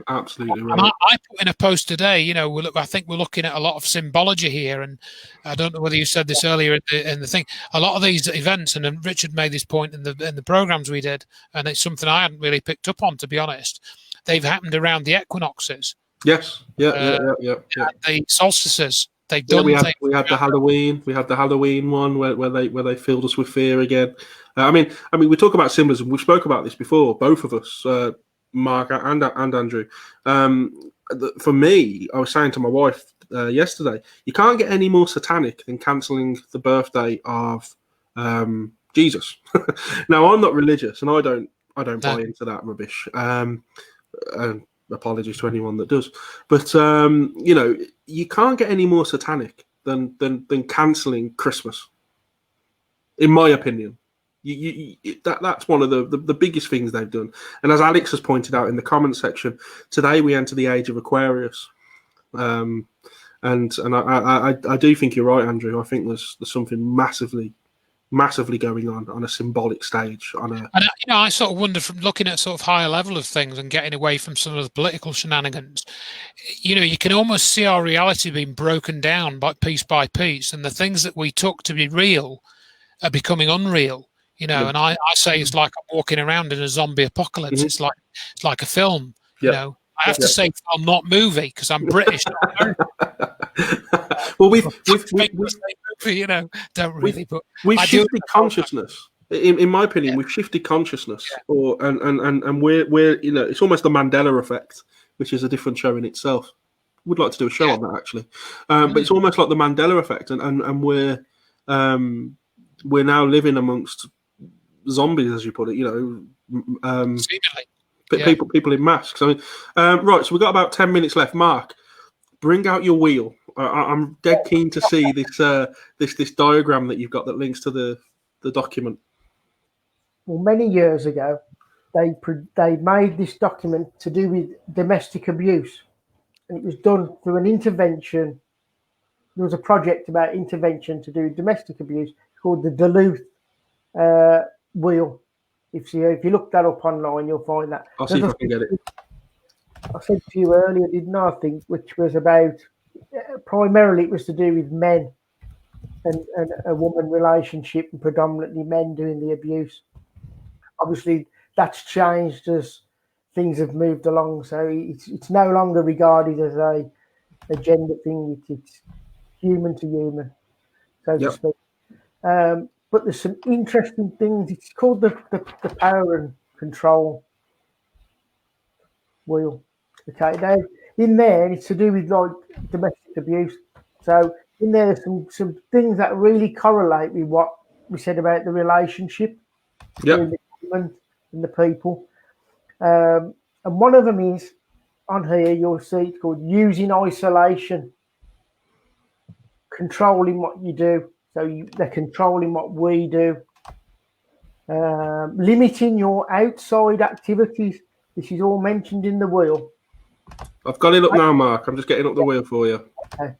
Absolutely right. And I put in a post today, I think we're looking at a lot of symbology here. And I don't know whether you said this earlier in the thing. A lot of these events, and Richard made this point in the programs we did, and it's something I hadn't really picked up on, to be honest. They've happened around the equinoxes. Yes. Yeah. The solstices. They've done. We had the Halloween. We had the Halloween one where they filled us with fear again. I mean, we talk about symbolism. We spoke about this before, both of us, Mark and Andrew. For me, I was saying to my wife yesterday, you can't get any more satanic than cancelling the birthday of Jesus. Now, I'm not religious, and I don't buy into that rubbish. Apologies to anyone that does, but you can't get any more satanic than cancelling Christmas, in my opinion. That's one of the biggest things they've done. And as Alex has pointed out in the comment section, today we enter the age of Aquarius. And I do think you're right, Andrew. I think there's something massively going on a symbolic stage. I sort of wonder, from looking at sort of higher level of things and getting away from some of the political shenanigans, you can almost see our reality being broken down by piece, and the things that we took to be real are becoming unreal. And I say it's like I'm walking around in a zombie apocalypse. Mm-hmm. It's like a film. I have to say film, not movie, because I'm British. Well, we've don't really. But we've shifted consciousness. In my opinion, we've shifted consciousness, and we're it's almost the Mandela effect, which is a different show in itself. Would like to do a show on that actually, but it's almost like the Mandela effect, and we're now living amongst zombies, as you put it. People in masks. I mean, right. So we've got about 10 minutes left. Mark, bring out your wheel. I'm dead keen to see this diagram that you've got that links to the document. Well, many years ago, they made this document to do with domestic abuse, and it was done through an intervention. There was a project about intervention to do with domestic abuse called the Duluth wheel. If you look that up online, you'll find that. I'll see if I can get it. I said to you earlier, didn't I think, which was about, primarily it was to do with men and a woman relationship, and predominantly men doing the abuse. Obviously, that's changed as things have moved along. So it's no longer regarded as a gender thing. It's human to human, so to speak. But there's some interesting things. It's called the power and control wheel. Okay, now in there it's to do with like domestic abuse. So in there there's some things that really correlate with what we said about the relationship between the government and the people. And one of them is on here. You'll see it's called using isolation, controlling what you do. So they're controlling what we do. Limiting your outside activities. This is all mentioned in the wheel. I've got it up now, Mark. I'm just getting up the wheel for you. Okay.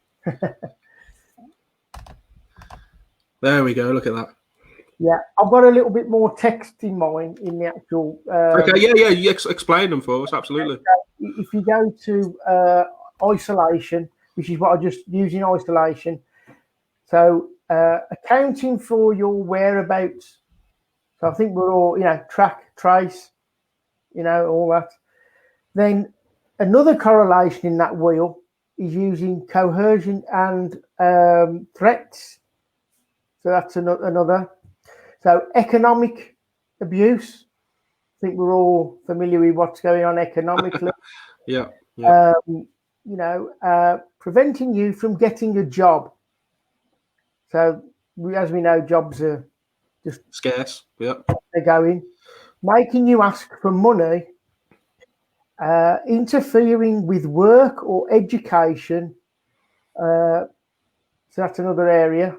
There we go. Look at that. Yeah, I've got a little bit more text in mind in the actual. Okay, yeah. You explain them for us. Absolutely. If you go to isolation, which is what I just use in isolation. So accounting for your whereabouts. So I think we're all, track, trace, all that. Then another correlation in that wheel is using coercion and threats. So that's another. So economic abuse. I think we're all familiar with what's going on economically. Yeah. Preventing you from getting a job. So as we know, jobs are just scarce. Yeah. They're going. Making you ask for money. Interfering with work or education. So that's another area.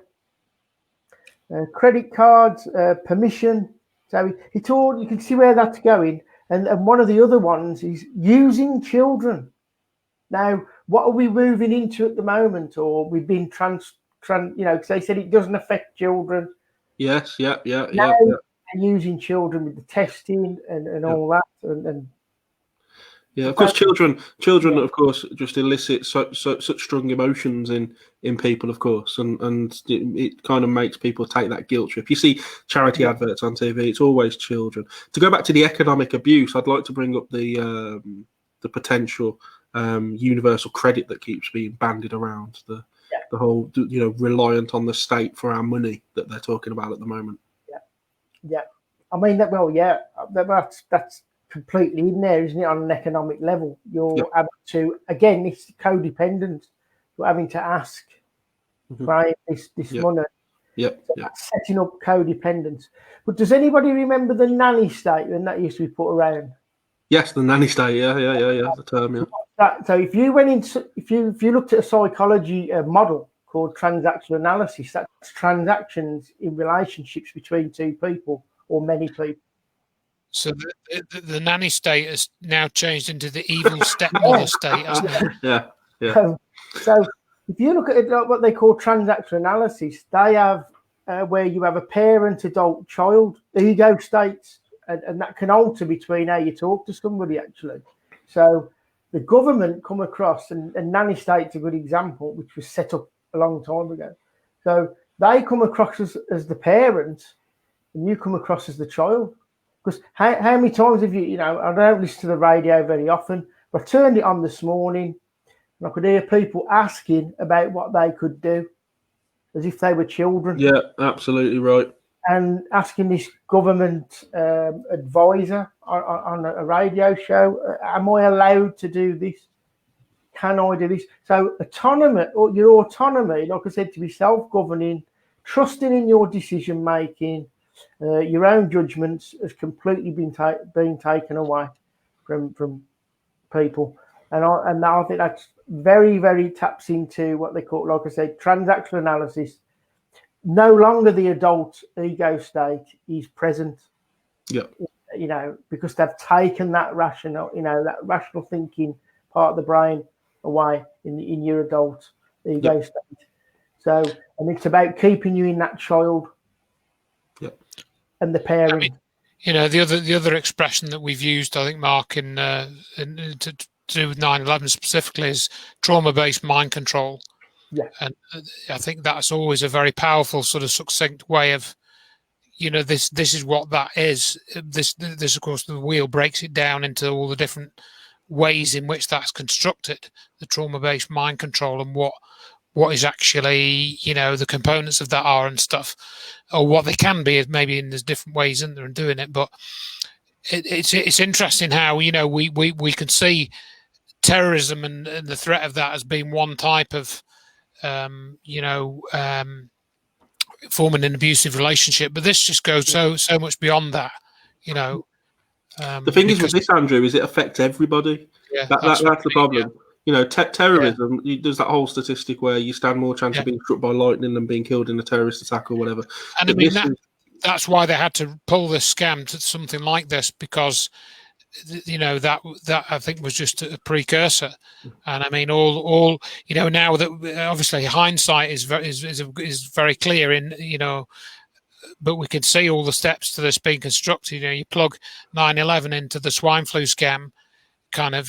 Credit cards, permission. So it's all, you can see where that's going. And one of the other ones is using children. Now, what are we moving into at the moment? Or we've been because they said it doesn't affect children. Yes, yeah. Now they're using children with the testing and all that. And yeah, of course, children, of course, just elicit such strong emotions in people, of course, and it kind of makes people take that guilt trip. You see charity adverts on TV; it's always children. To go back to the economic abuse, I'd like to bring up the potential universal credit that keeps being bandied around. The whole, reliant on the state for our money that they're talking about at the moment. Yeah. I mean that's completely in there, isn't it? On an economic level, you're having to, again, it's codependent. You're having to ask for this money. Yep. So that's setting up codependence. But does anybody remember the nanny state when that used to be put around? Yes, the nanny state. Yeah. The term. Yeah. So if you went into, if you looked at a psychology model called transactional analysis, that's transactions in relationships between two people or many people. So the nanny state has now changed into the evil stepmother state, hasn't it? Yeah. So if you look at it, what they call transactional analysis, they have where you have a parent, adult, child, ego states, and that can alter between how you talk to somebody, actually. So the government come across, and nanny state's a good example, which was set up a long time ago. So they come across as the parent, and you come across as the child. Because how many times have you, I don't listen to the radio very often, but I turned it on this morning, and I could hear people asking about what they could do, as if they were children. Yeah, absolutely right. And asking this government advisor on a radio show, am I allowed to do this? Can I do this? So autonomy, or your autonomy, like I said, to be self-governing, trusting in your decision-making, your own judgments has completely been taken away from people. And I think that's very, very taps into what they call, like I said, transactional analysis. No longer the adult ego state is present. Yeah. Because they've taken that rational, that rational thinking part of the brain away in your adult ego state. So, and it's about keeping you in that child. Yeah. And the parent. I mean, the other expression that we've used, I think, Mark, in to do with 9/11 specifically, is trauma-based mind control. Yeah. And I think that's always a very powerful, sort of succinct way of, this is what that is. This of course, the wheel breaks it down into all the different ways in which that's constructed, the trauma-based mind control, and what is actually, the components of that are and stuff, or what they can be, maybe in there's different ways in there and doing it. But it's interesting how, we can see terrorism and the threat of that as being one type of, forming an abusive relationship, but this just goes so much beyond that. The thing is with this, Andrew, is it affects everybody. Yeah, that's the problem. Terrorism. There's that whole statistic where you stand more chance of being struck by lightning than being killed in a terrorist attack or whatever. And I mean that's why they had to pull this scam to something like this, because that I think was just a precursor. And I mean, all now that obviously hindsight is very clear in but we can see all the steps to this being constructed. You plug 9/11 into the swine flu scam, kind of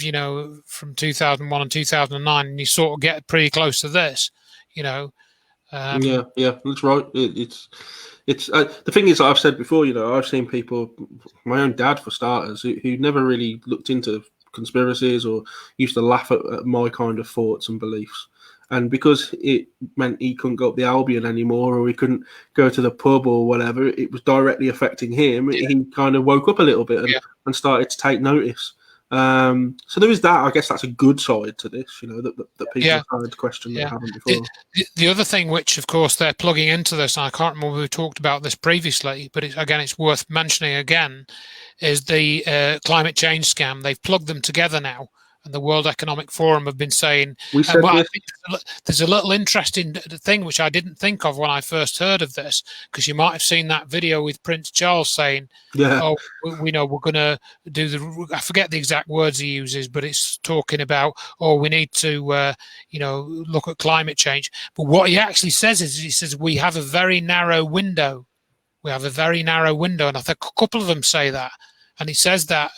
from 2001 and 2009, and you sort of get pretty close to this. Yeah, that's right. It's the thing is, I've said before, I've seen people, my own dad for starters, who never really looked into conspiracies or used to laugh at my kind of thoughts and beliefs. And because it meant he couldn't go up the Albion anymore, or he couldn't go to the pub or whatever, it was directly affecting him. Yeah. He kind of woke up a little bit and started to take notice. So there is that. I guess that's a good side to this, that people are trying to question that haven't before. The other thing, which of course they're plugging into this, and I can't remember if we talked about this previously, but it's worth mentioning again, is the climate change scam. They've plugged them together now, and the World Economic Forum have been saying, I think there's a little interesting thing which I didn't think of when I first heard of this, because you might have seen that video with Prince Charles saying, we're going to do I forget the exact words he uses, but it's talking about, we need to, look at climate change. But what he actually says is, he says, we have a very narrow window. We have a very narrow window. And I think a couple of them say that. And he says that,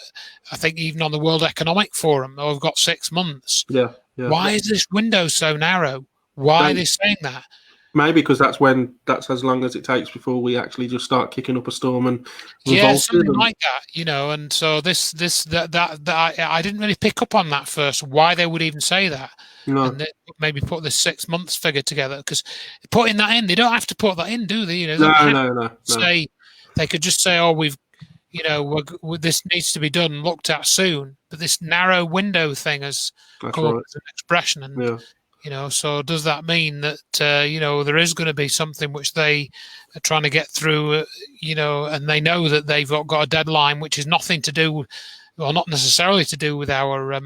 I think, even on the World Economic Forum, we've got 6 months. Yeah. Why is this window so narrow? Why are they saying that? Maybe because that's as long as it takes before we actually just start kicking up a storm and something like that, And so I didn't really pick up on that first. Why they would even say that? No. And maybe put this 6 months figure together, because putting that in, they don't have to put that in, do they? No. Say they could just say, we've. This needs to be done and looked at soon. But this narrow window thing has come up as an expression, and So does that mean that there is going to be something which they are trying to get through, and they know that they've got a deadline which is nothing to do, well, not necessarily to do with our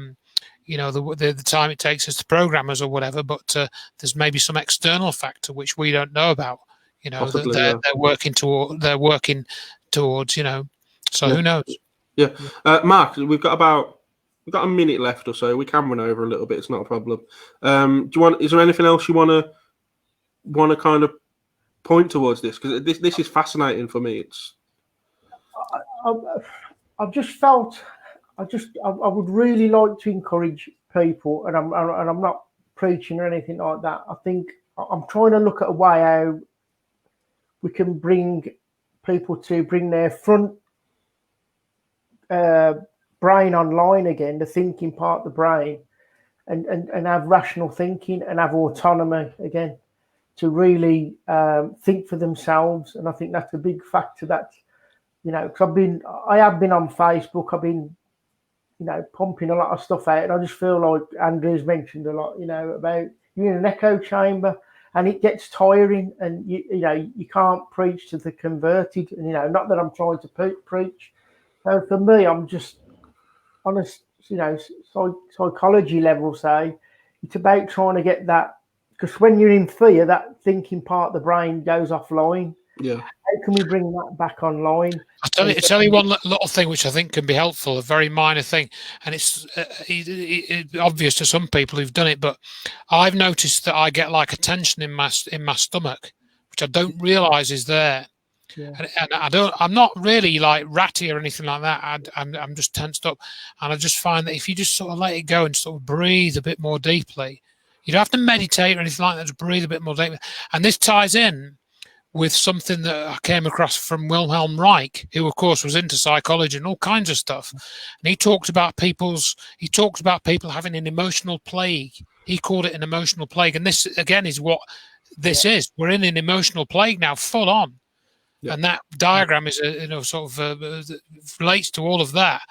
the time it takes us to programmers or whatever, but there's maybe some external factor which we don't know about, Possibly, that they're working towards, so who knows? Yeah. Mark, we've got a minute left or so. We can run over a little bit. It's not a problem. Is there anything else you want to kind of point towards this? Because this is fascinating for me. I've just felt, I would really like to encourage people, and I'm not preaching or anything like that. I think I'm trying to look at a way how we can bring people to bring their front brain online again, the thinking part of the brain, and have rational thinking and have autonomy again to really think for themselves. And I think that's a big factor that, because I have been on Facebook, I've been, pumping a lot of stuff out, and I just feel like Andrew's mentioned a lot, about you're in an echo chamber and it gets tiring, and you can't preach to the converted, and not that I'm trying to preach. So for me, I'm just on a psychology level, say it's about trying to get that, because when you're in fear, that thinking part of the brain goes offline. Yeah. How can we bring that back online? I'll tell you one little thing which I think can be helpful, a very minor thing, and it's obvious to some people who've done it, but I've noticed that I get like a tension in my stomach, which I don't realise is there. Yeah. And I'm not really like ratty or anything like that. I'm just tensed up, and I just find that if you just sort of let it go and sort of breathe a bit more deeply, you don't have to meditate or anything like that. Just breathe a bit more deeply, and this ties in with something that I came across from Wilhelm Reich, who of course was into psychology and all kinds of stuff, and he talked about people having an emotional plague. He called it an emotional plague, and this again is what this is. We're in an emotional plague now, full on. Yeah. And that diagram is, sort of relates to all of that.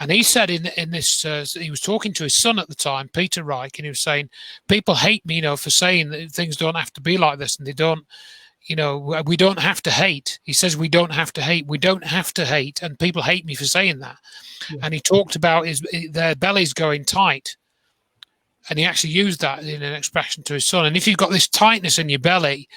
And he said in this, he was talking to his son at the time, Peter Reich, and he was saying, people hate me, for saying that things don't have to be like this, and they don't, we don't have to hate. He says we don't have to hate. We don't have to hate, and people hate me for saying that. Yeah. And he talked about their bellies going tight, and he actually used that in an expression to his son. And if you've got this tightness in your belly,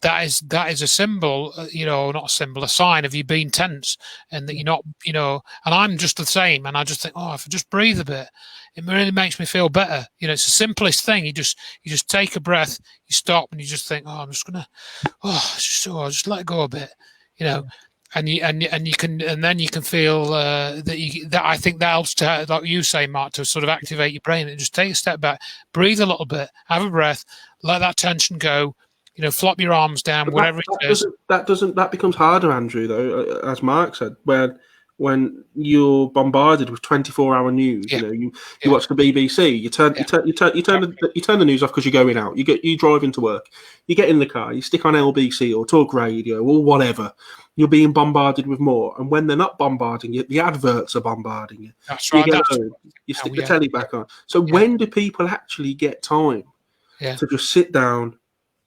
that is a symbol, not a symbol, a sign of you being tense, and that you're not, and I'm just the same. And I just think, if I just breathe a bit, it really makes me feel better. It's the simplest thing. You just take a breath, you stop, and you just think, I'm just gonna, just let it go a bit, and you can, and then you can feel that I think that helps to, like you say, Mark, to sort of activate your brain and just take a step back, breathe a little bit, have a breath, let that tension go. Flop your arms down, whatever it is. That becomes harder, Andrew, though, as Mark said, when you're bombarded with 24-hour news. Yeah. You watch the BBC, you turn the news off because you're going out. You drive into work, you get in the car, you stick on LBC or talk radio or whatever. You're being bombarded with more, and when they're not bombarding you, the adverts are bombarding you. That's right. You stick the telly back on. So when do people actually get time to just sit down,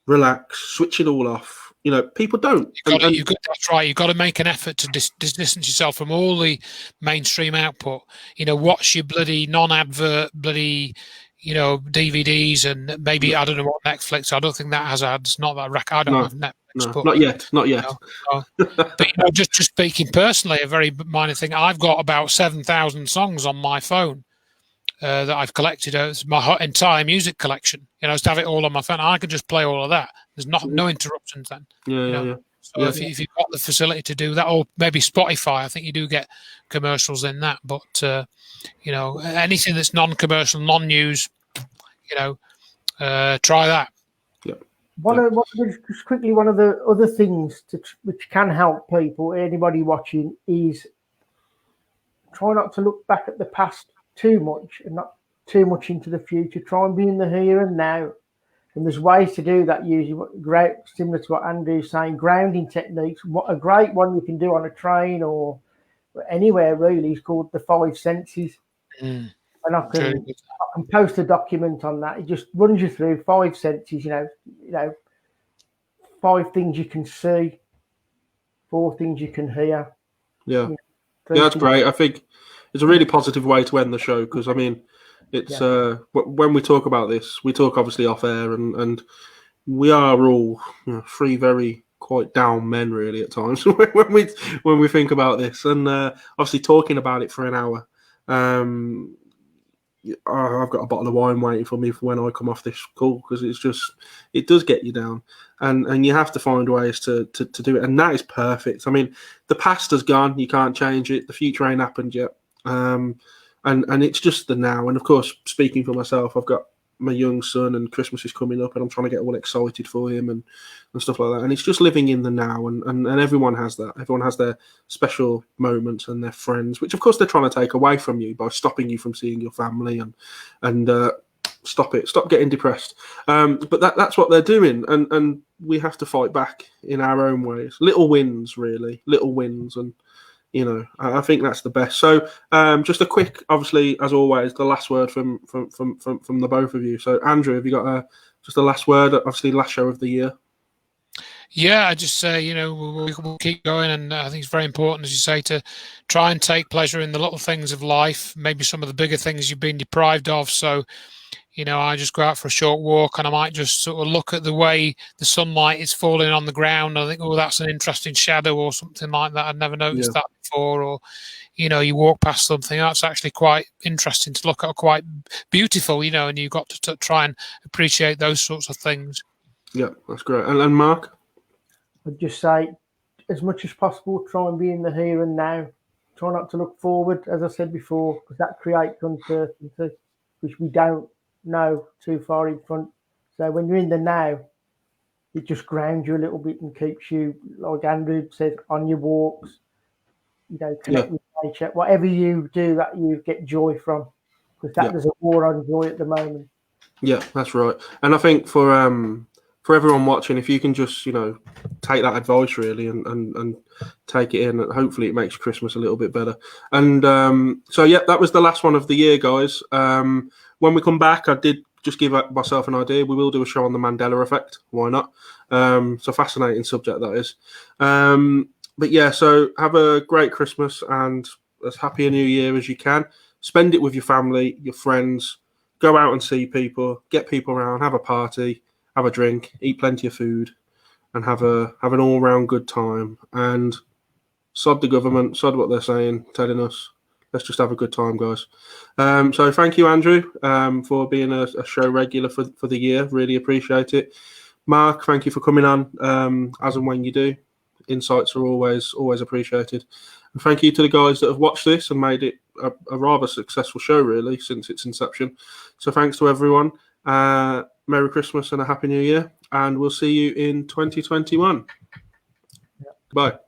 relax, switch it all off? People don't. That's right. You've got to make an effort to distance yourself from all the mainstream output. Watch your bloody non-advert bloody, DVDs, and maybe, I don't know what, Netflix. I don't think that has ads. Not that I don't have Netflix. No, but, not yet. But just speaking personally, a very minor thing. I've got about 7,000 songs on my phone. That I've collected. It's my entire music collection. Just have it all on my phone. I can just play all of that. There's no interruptions then. Yeah. So if you've got the facility to do that, or maybe Spotify, I think you do get commercials in that. But anything that's non-commercial, non-news, try that. Yeah. One of the other things which can help people, anybody watching, is try not to look back at the past too much and not too much into the future. Try and be in the here and now. And there's ways to do that using similar to what Andrew's saying, grounding techniques. What a great one you can do on a train or anywhere really is called the 5 senses. And and I can post a document on that. It just runs you through 5 senses, you know, 5 things you can see, 4 things you can hear. Yeah, yeah, that's great. I think it's a really positive way to end the show because I mean, it's when we talk about this, we talk obviously off air, and we are all 3 very quite down men really at times when we think about this, and obviously talking about it for an hour. I've got a bottle of wine waiting for me for when I come off this call because it does get you down, and you have to find ways to do it, and that is perfect. I mean, the past has gone, you can't change it. The future ain't happened yet, and it's just the now. And of course, speaking for myself, I've got my young son, and Christmas is coming up, and I'm trying to get all excited for him and stuff like that. And it's just living in the now, and everyone has that. Everyone has their special moments and their friends, which of course they're trying to take away from you by stopping you from seeing your family and stop getting depressed. But that's what they're doing, and we have to fight back in our own ways. Little wins, and I think that's the best. So just a quick, obviously, as always, the last word from the both of you. So Andrew, have you got just the last word? Obviously, last show of the year. Yeah, I just say, we'll keep going, and I think it's very important, as you say, to try and take pleasure in the little things of life, maybe some of the bigger things you've been deprived of. So, I just go out for a short walk and I might just sort of look at the way the sunlight is falling on the ground. I think, oh, that's an interesting shadow or something like that. I'd never noticed that before. Or, you walk past something that's actually quite interesting to look at, quite beautiful, and you've got to try and appreciate those sorts of things. Yeah, that's great. And Mark? I'd just say, as much as possible, try and be in the here and now. Try not to look forward, as I said before, because that creates uncertainty, which we don't know too far in front. So when you're in the now, it just grounds you a little bit and keeps you, like Andrew said, on your walks, connect with nature. Whatever you do that you get joy from, because there's a war on joy at the moment. Yeah, that's right. And I think for everyone watching, if you can just, take that advice really and take it in, and hopefully it makes Christmas a little bit better. And that was the last one of the year, guys. When we come back, I did just give myself an idea. We will do a show on the Mandela effect. Why not? It's a fascinating subject, that is. But yeah, so have a great Christmas and as happy a new year as you can. Spend it with your family, your friends. Go out and see people, get people around, have a party, have a drink, eat plenty of food, and have an all-round good time. And sod the government, sod what they're saying, telling us. Let's just have a good time, guys. So thank you, Andrew, for being a show regular for the year. Really appreciate it. Mark, thank you for coming on as and when you do. Insights are always appreciated. And thank you to the guys that have watched this and made it a rather successful show, really, since its inception. So thanks to everyone. Merry Christmas and a Happy New Year. And we'll see you in 2021. Bye.